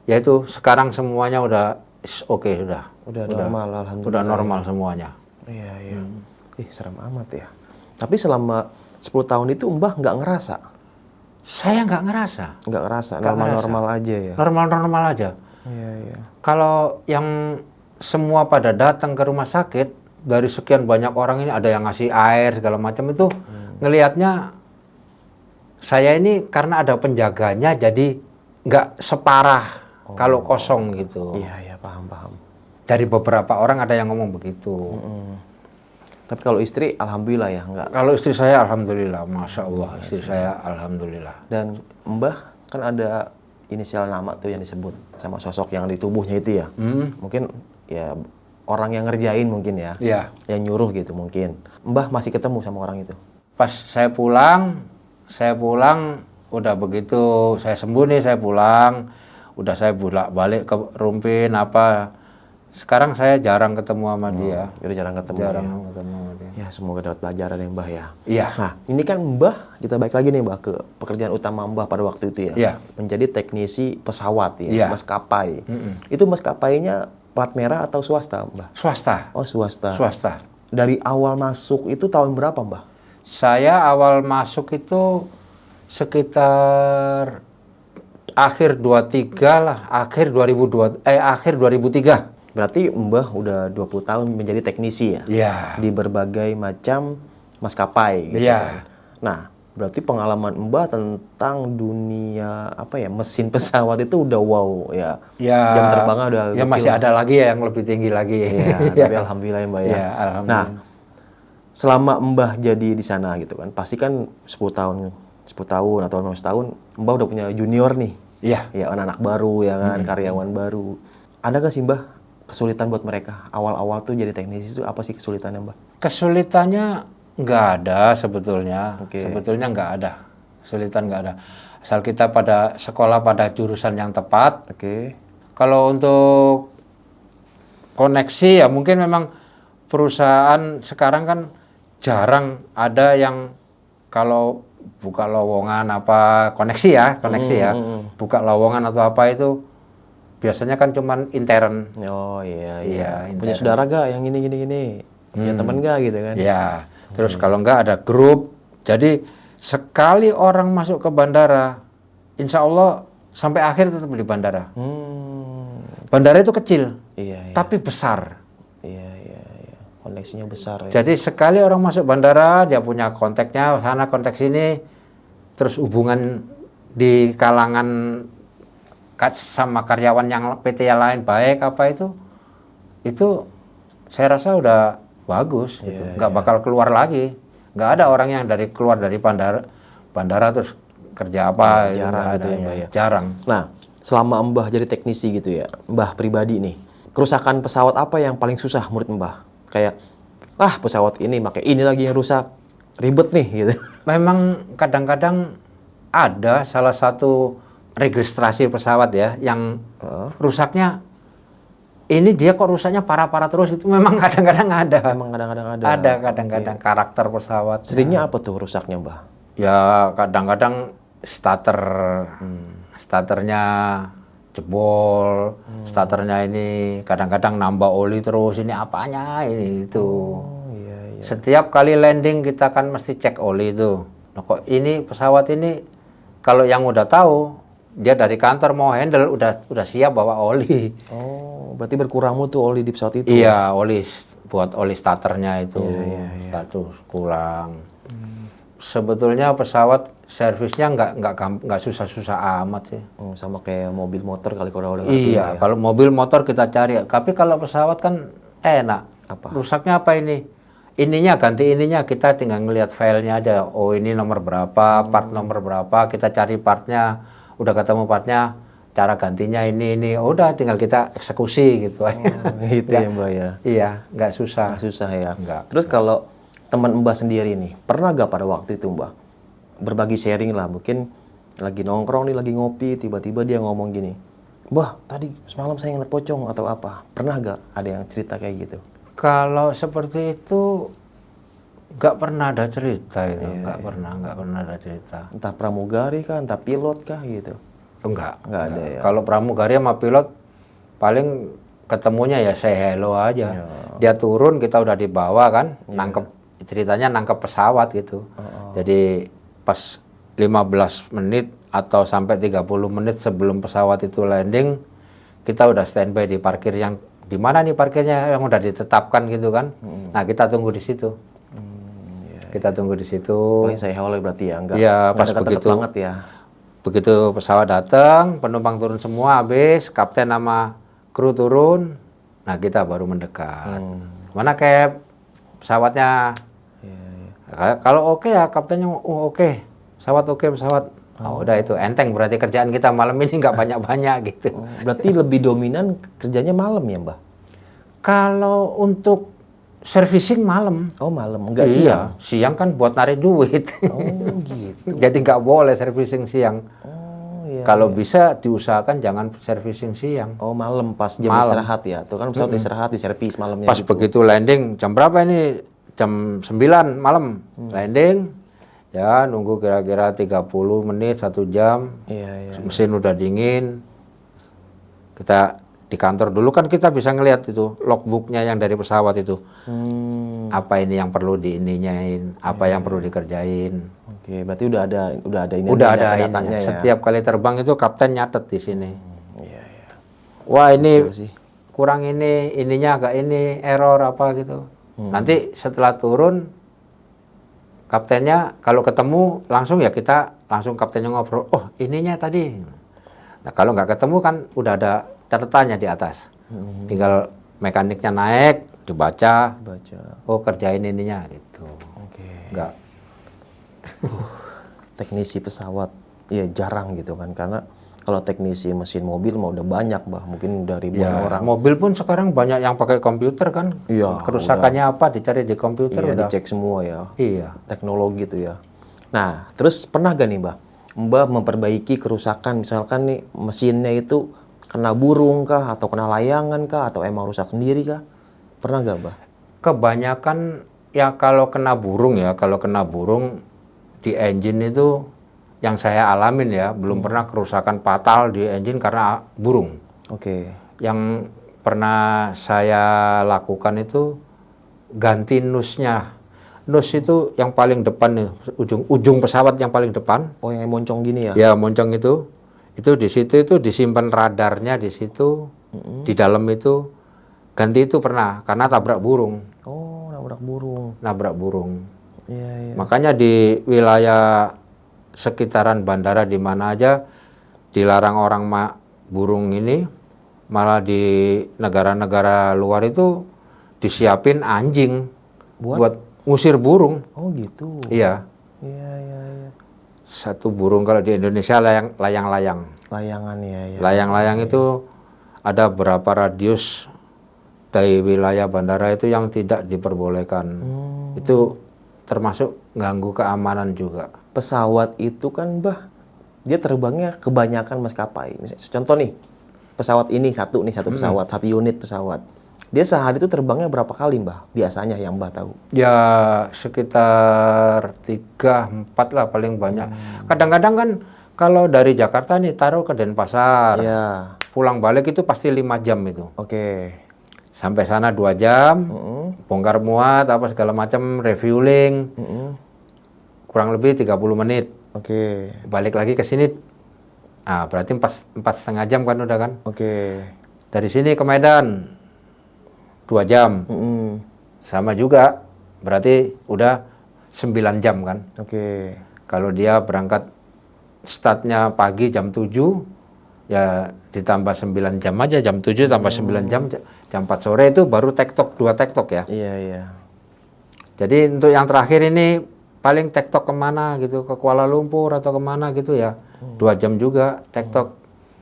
Ya itu sekarang semuanya udah oke, sudah. Udah normal, alhamdulillah. Udah normal semuanya. Iya, iya. Ih, serem amat ya. Tapi selama 10 tahun itu Mbah nggak ngerasa? Saya nggak ngerasa. Nggak ngerasa, Nggak normal-normal ngerasa. aja ya? Normal-normal aja. Iya, iya. Kalau yang semua pada datang ke rumah sakit, dari sekian banyak orang ini ada yang ngasih air segala macam itu, ngelihatnya saya ini karena ada penjaganya jadi nggak separah kalau kosong gitu. Iya, iya, paham. Dari beberapa orang ada yang ngomong begitu. Tapi kalau istri, alhamdulillah ya, nggak. Kalau istri saya alhamdulillah, masya Allah, istri saya alhamdulillah. Dan Mbah kan ada inisial nama tuh yang disebut sama sosok yang di tubuhnya itu ya. Mungkin ya orang yang ngerjain mungkin ya. Iya. Yang nyuruh gitu mungkin. Mbah masih ketemu sama orang itu? Pas saya pulang, udah begitu saya sembuh nih, saya pulang, udah saya balik ke Rumpin apa. Sekarang saya jarang ketemu sama dia. Jadi jarang ketemu Jarang ya. ketemu sama dia. Ya semoga dapat pelajaran ya Mbah ya. Iya. Nah ini kan Mbah, kita balik lagi nih Mbah ke pekerjaan utama Mbah pada waktu itu ya. Iya. Menjadi teknisi pesawat ya, Iya. maskapai. Itu maskapainya plat merah atau swasta Mbah? Swasta. Oh swasta. Swasta. Dari awal masuk itu tahun berapa Mbah? Saya awal masuk itu sekitar akhir 23 lah, akhir 2003. Berarti Mbah udah 20 tahun menjadi teknisi ya? Iya. Di berbagai macam maskapai gitu Iya. kan. Nah, berarti pengalaman Mbah tentang dunia apa ya, mesin pesawat itu udah wow ya. Ya, Jam terbangnya udah ya gokil masih lah. ada lagi ya yang lebih tinggi lagi. Iya, tapi alhamdulillah ya Mbah ya. Iya, alhamdulillah. Nah, selama Mbah jadi di sana gitu kan, pasti kan 10 tahun atau 15 tahun Mbah udah punya junior nih. Iya. Ya, anak-anak baru ya kan, karyawan baru. Ada nggak sih Mbah kesulitan buat mereka? Awal-awal tuh jadi teknisi itu apa sih kesulitannya Mbah? Kesulitannya nggak ada sebetulnya. Oke. Sebetulnya nggak ada. Kesulitan nggak ada. Asal kita pada sekolah pada jurusan yang tepat. Oke. Kalau untuk koneksi ya mungkin memang perusahaan sekarang kan jarang ada yang kalau buka lowongan apa koneksi ya, buka lowongan atau apa itu biasanya kan cuman intern. Oh iya, Iya, punya intern. saudara gak yang gini? Punya teman gak gitu kan? Ya, terus kalau enggak ada grup. Jadi sekali orang masuk ke bandara, insya Allah sampai akhir tetap di bandara. Bandara itu kecil, Iya, tapi besar. iya. Koneksinya besar ya. Jadi sekali orang masuk bandara, dia punya kontaknya sana, kontak sini, terus hubungan di kalangan sama karyawan yang PT yang lain baik apa itu saya rasa udah bagus gitu. Nggak bakal keluar lagi. Nggak ada orang yang keluar dari bandara terus kerja apa jarang nggak gitu ada, ya, Mbah ya. jarang. Nah, selama Mbah jadi teknisi gitu ya, Mbah pribadi nih, kerusakan pesawat apa yang paling susah menurut Mbah? Kayak, pesawat ini pakai ini lagi yang rusak, ribet nih gitu. Memang kadang-kadang ada salah satu registrasi pesawat ya yang rusaknya ini dia kok rusaknya parah-parah terus itu memang kadang-kadang ada. Emang kadang-kadang ada. Ada kadang-kadang karakter pesawat. Seringnya apa tuh rusaknya, Mbah? Ya kadang-kadang starternya jebol, starternya ini kadang-kadang nambah oli terus ini apanya ini itu. Iya. Setiap kali landing kita kan mesti cek oli itu. Nah, kok ini pesawat ini kalau yang udah tahu dia dari kantor mau handle udah siap bawa oli. Oh, berarti berkurang mutu oli di pesawat itu. Iya, buat oli starternya itu satu kurang. Sebetulnya pesawat servisnya nggak susah-susah amat sih. Sama kayak mobil motor kali kalau udah Iya, kalau mobil motor kita cari. Tapi kalau pesawat kan enak. Apa? Rusaknya apa ini? Ininya ganti ininya, kita tinggal ngelihat filenya aja. Oh ini nomor berapa, part nomor berapa, kita cari partnya. Udah ketemu partnya, cara gantinya ini. Oh, udah tinggal kita eksekusi gitu. Gitu ya, Mbah ya. Iya, nggak susah. Nggak susah ya. Nggak. Terus kalau teman Mbah sendiri nih, pernah gak pada waktu itu Mbah berbagi sharing lah, mungkin lagi nongkrong nih, lagi ngopi, tiba-tiba dia ngomong gini, Mbah tadi semalam saya ngeliat pocong atau apa? Pernah gak ada yang cerita kayak gitu? Kalau seperti itu nggak pernah ada cerita itu, nggak pernah ada cerita. Entah pramugari kah, entah pilot kah gitu? Enggak ada ya. Kalau pramugari sama pilot paling ketemunya ya say hello aja. Dia turun kita udah dibawa kan, nangkep pesawat gitu. Jadi pas 15 menit atau sampai 30 menit sebelum pesawat itu landing, kita udah standby di parkir yang di mana nih parkirnya yang udah ditetapkan gitu kan. Nah, kita tunggu di situ. Kita tunggu di situ. Paling saya hello berarti ya, enggak? Iya, pas deket-deket begitu. banget ya. Begitu pesawat datang, penumpang turun semua habis, kapten sama kru turun, nah kita baru mendekat. Mana Cap? Pesawatnya? Kalau oke ya kaptennya oke. Pesawat. Oh, udah itu enteng berarti kerjaan kita malam ini nggak banyak-banyak gitu. Berarti lebih dominan kerjanya malam ya, Mbah? Kalau untuk servicing malam. Oh, malam, enggak siang? Iya, siang kan buat narik duit. Oh, gitu. Jadi nggak boleh servicing siang. Oh, iya. Kalau bisa diusahakan jangan servicing siang. Oh, malam pas jam Malam. istirahat ya. Tuh kan pesawat istirahat di servis malamnya Pas gitu. begitu landing, jam berapa ini? Jam 9 malam landing. Ya, nunggu kira-kira 30 menit, 1 jam. Iya. Mesin udah dingin. Kita di kantor dulu kan kita bisa ngelihat itu logbooknya yang dari pesawat itu. Apa ini yang perlu diininyain, apa yang perlu dikerjain. Oke, berarti udah ada ini Udah ada datanya ininya. ya. Setiap kali terbang itu kapten nyatet di sini. Iya. Wah, ini sih. kurang ininya agak ini error apa gitu. Nanti setelah turun kaptennya kalau ketemu langsung ya kita langsung kaptennya ngobrol. Oh, ininya tadi. Nah, kalau nggak ketemu kan udah ada catatannya di atas. Tinggal mekaniknya naik, dibaca. Oh, kerjain ininya gitu. Oke. Nggak. Teknisi pesawat ya jarang gitu kan, karena kalau teknisi mesin mobil mah udah banyak, Mbah. Mungkin udah ribuan Ya, orang. mobil pun sekarang banyak yang pakai komputer kan. Iya, Kerusakannya apa dicari di komputer Iya, udah. dicek semua ya. Iya. Teknologi itu ya. Nah, terus pernah gak nih, Mbah? Mbah memperbaiki kerusakan, misalkan nih mesinnya itu kena burung kah, atau kena layangan kah, atau emang rusak sendiri kah? Pernah gak, Mbah? Kebanyakan ya kalau kena burung di engine itu yang saya alamin ya, belum pernah kerusakan fatal di engine karena burung. Oke. Yang pernah saya lakukan itu ganti nusnya. Nus itu yang paling depan nih, ujung pesawat yang paling depan. Oh, yang moncong gini ya? Ya, moncong itu di situ itu disimpan radarnya di situ. Di dalam itu ganti itu pernah karena tabrak burung. Oh, nabrak burung. Nabrak burung. Iya, iya. Makanya di wilayah sekitaran bandara di mana aja dilarang orang burung ini, malah di negara-negara luar itu disiapin anjing buat ngusir burung. Oh, gitu. Iya. Iya, iya, iya. Satu burung kalau di Indonesia layang-layang. Layangan ya, ya. Layang-layang itu ada berapa radius dari wilayah bandara itu yang tidak diperbolehkan. Itu termasuk ganggu keamanan juga. Pesawat itu kan, Bah, dia terbangnya kebanyakan maskapai. Misalnya, contoh nih, pesawat ini satu pesawat, satu unit pesawat. Dia sehari itu terbangnya berapa kali, Mbah? Biasanya yang Mbah tahu. Ya sekitar 3-4 lah paling banyak. Kadang-kadang kan kalau dari Jakarta nih taruh ke Denpasar, Iya. pulang balik itu pasti 5 jam itu. Oke. Sampai sana 2 jam, bongkar muat apa segala macam, refueling, kurang lebih 30 menit. Oke. Balik lagi ke sini, berarti 4,5 jam kan udah kan. Oke. Dari sini ke Medan 2 jam, sama juga, berarti udah 9 jam kan. Oke. Kalau dia berangkat startnya pagi jam 7, ya ditambah 9 jam aja, jam 7 tambah 9 jam, jam 4 sore itu baru tektok, 2 tektok ya. Iya, iya. Jadi untuk yang terakhir ini paling tektok kemana gitu, ke Kuala Lumpur atau kemana gitu ya, 2 jam juga tektok,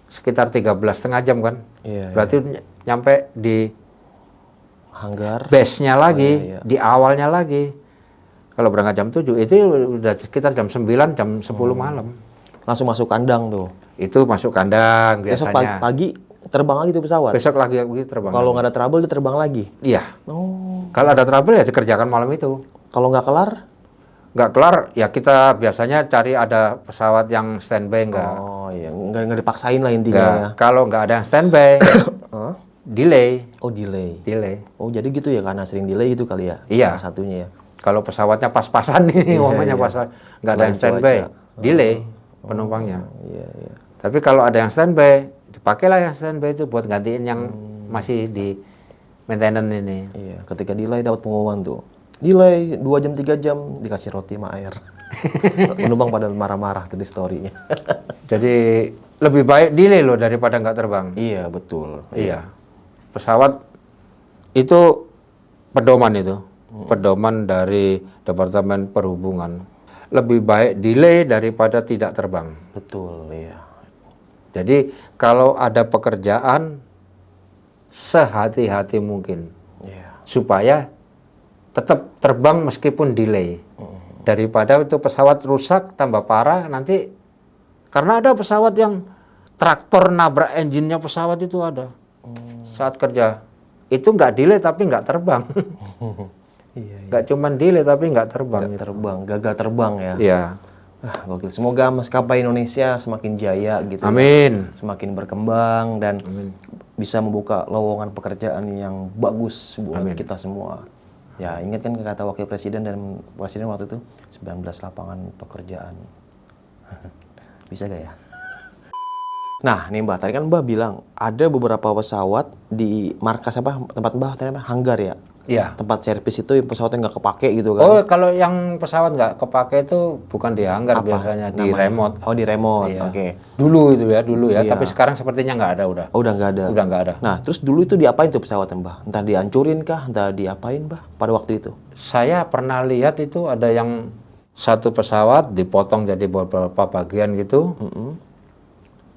sekitar 13,5 jam kan. Iya, Berarti nyampe di Hanggar. base-nya lagi, iya. di awalnya lagi. Kalau berangkat jam 7, itu udah sekitar jam 9, jam 10 malam. Langsung masuk kandang tuh. Itu masuk kandang Besok biasanya. pagi terbang lagi tuh pesawat. Besok lagi terbang. Kalau nggak ada trouble dia terbang lagi. Iya. Oh. Kalau ada trouble ya dikerjakan malam itu. Kalau nggak kelar? Nggak kelar, ya kita biasanya cari ada pesawat yang standby nggak. Oh iya, nggak dipaksain lah intinya ya. Nggak. Kalau nggak ada yang standby, Hah? delay. Oh delay. Delay. Oh jadi gitu ya, karena sering delay itu kali ya. Iya. Salah satunya ya. Kalau pesawatnya pas-pasan nih, umpamanya pas-pasan, nggak ada yang Selain standby, cuaca. delay penumpangnya. Iya iya. Tapi kalau ada yang standby, dipakailah yang standby itu buat gantiin yang masih di maintenance ini. Iya. Ketika delay dapat pengumuman tuh. Delay 2 jam 3 jam dikasih roti sama air. Penumpang pada marah-marah tuh di story-nya. Jadi lebih baik delay loh daripada nggak terbang. Iya betul. Iya. Pesawat itu pedoman itu. Pedoman dari Departemen Perhubungan. Lebih baik delay daripada tidak terbang. Betul iya. Jadi kalau ada pekerjaan sehati-hati mungkin Iya. supaya tetap terbang meskipun delay. Daripada itu pesawat rusak tambah parah nanti, karena ada pesawat yang traktor nabrak engine-nya pesawat itu ada. Saat kerja itu nggak delay tapi nggak terbang. Iya. Nggak cuman delay tapi nggak terbang. Nggak terbang, gagal terbang ya. Iya. Gokil. Semoga maskapai Indonesia semakin jaya gitu. ya. Amin. Semakin berkembang dan bisa membuka lowongan pekerjaan yang bagus buat kita semua. Ya, ingat kan kata Wakil Presiden dan Presiden waktu itu 19 lapangan pekerjaan. Bisa gak ya? Nah, nih Mbak, tadi kan Mbak bilang ada beberapa pesawat di markas apa? Tempat Mbak tadi apa? Hanggar ya? Iya. Tempat servis itu yang pesawatnya nggak kepake gitu kan? Oh, kalau yang pesawat nggak kepake itu bukan di hanggar, biasanya di namanya? remote. Oh, di remote. Iya. Oke. Dulu ya. Iya. Tapi sekarang sepertinya nggak ada udah. Oh, udah nggak ada. Udah nggak ada. Nah, terus dulu itu diapain tuh pesawatnya, Mbah? Entah dihancurin kah, entah diapain, Mbah, pada waktu itu? Saya pernah lihat itu ada yang satu pesawat dipotong jadi beberapa bagian gitu.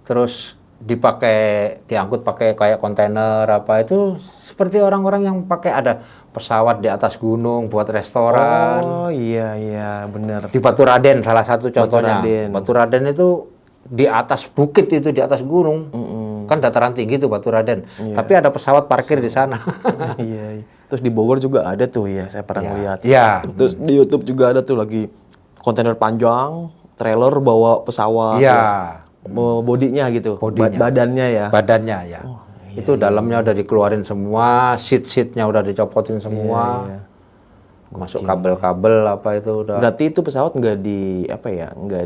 Terus diangkut pakai kayak kontainer apa itu, seperti orang-orang yang pakai ada pesawat di atas gunung buat restoran. Oh, iya, bener. Di Baturaden salah satu contohnya. Baturaden. Baturaden itu di atas bukit itu, di atas gunung. Kan dataran tinggi tuh Baturaden. Tapi ada pesawat parkir di sana. Iya. Terus di Bogor juga ada tuh ya, saya pernah ngeliat. Iya. Terus di YouTube juga ada tuh lagi kontainer panjang, trailer bawa pesawat. Iya. Bodinya gitu, Bodinya. badannya ya. Badannya ya. Itu dalamnya udah dikeluarin semua, seat-seatnya udah dicopotin semua. Iya. Masuk kabel-kabel apa itu udah Berarti itu pesawat nggak di apa ya, nggak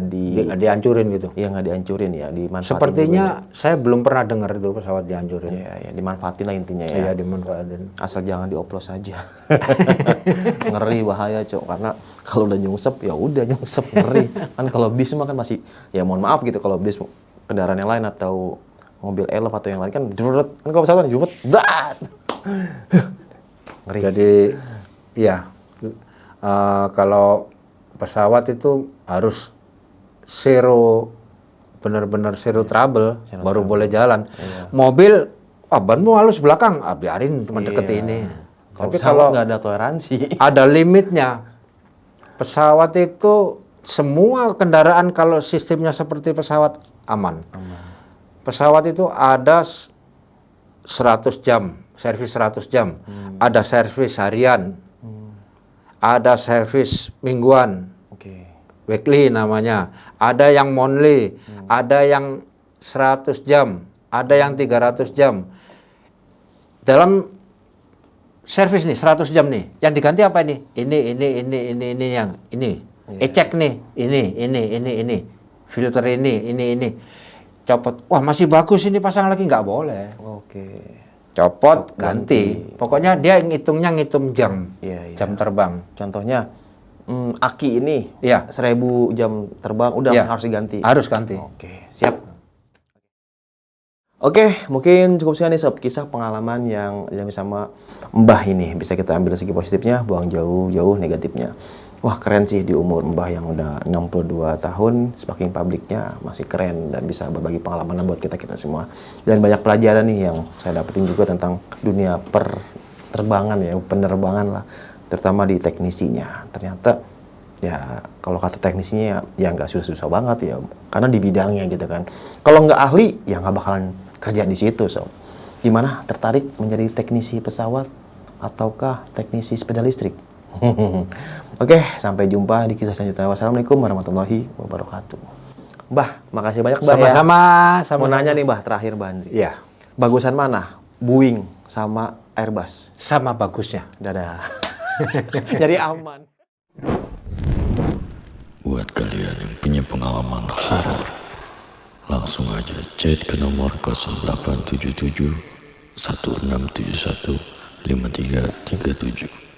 dihancurin gitu. ya nggak dihancurin ya, dimanfaatin. Sepertinya saya belum pernah dengar itu pesawat dihancurin. Ya, dimanfaatin lah intinya ya. Iya, dimanfaatin. Asal jangan dioplos aja. Ngeri, bahaya cok, karena kalau udah nyungsep ya udah nyungsep, ngeri. Kan kalau bis mah kan masih ya mohon maaf gitu, kalau bis kendaraan yang lain atau mobil elf atau yang lain kan jurut, kan kalau pesawat kan jurut, dat. Ngeri. Jadi ya kalau pesawat itu harus benar-benar zero trouble baru boleh jalan. Mobil banmu halus belakang, biarin teman deket ini. Tapi kalau nggak ada toleransi. ada limitnya. Pesawat itu semua kendaraan kalau sistemnya seperti pesawat aman. Pesawat itu ada 100 jam, servis 100 jam. Ada servis harian. Ada servis mingguan. Oke. Weekly namanya. Ada yang monthly, ada yang 100 jam, ada yang 300 jam. Dalam servis nih 100 jam nih, yang diganti apa ini? Ini yang ini. Ecek nih, ini. Filter ini. Copot. Wah, masih bagus ini, pasang lagi, nggak boleh. Oke. Copot, ganti. Pokoknya dia ngitung jam. Iya. Jam terbang. Contohnya aki ini Iya. 1000 jam terbang udah Iya. harus diganti. Harus ganti. Oke, siap. Oke, mungkin cukup sekian nih sob, kisah pengalaman yang sama Mbah ini. Bisa kita ambil segi positifnya, buang jauh-jauh negatifnya. Wah, keren sih di umur Mbah yang udah 62 tahun, speaking publiknya masih keren dan bisa berbagi pengalaman buat kita semua. Dan banyak pelajaran nih yang saya dapetin juga tentang dunia penerbangan lah, terutama di teknisinya. Ternyata ya kalau kata teknisinya ya nggak susah-susah banget ya, karena di bidangnya gitu kan. Kalau nggak ahli ya nggak bakalan kerja di situ. So, gimana, tertarik menjadi teknisi pesawat ataukah teknisi sepeda listrik? Oke, sampai jumpa di kisah selanjutnya. Wassalamualaikum warahmatullahi wabarakatuh. Mbah, makasih banyak Mbah ya. Sama-sama. Mau nanya nih Mbah, terakhir Mbah Andri. Iya. Bagusan mana? Boeing sama Airbus? Sama bagusnya. Dadah. Jadi aman. Buat kalian yang punya pengalaman horor, langsung aja chat ke nomor 0877 1671 5337.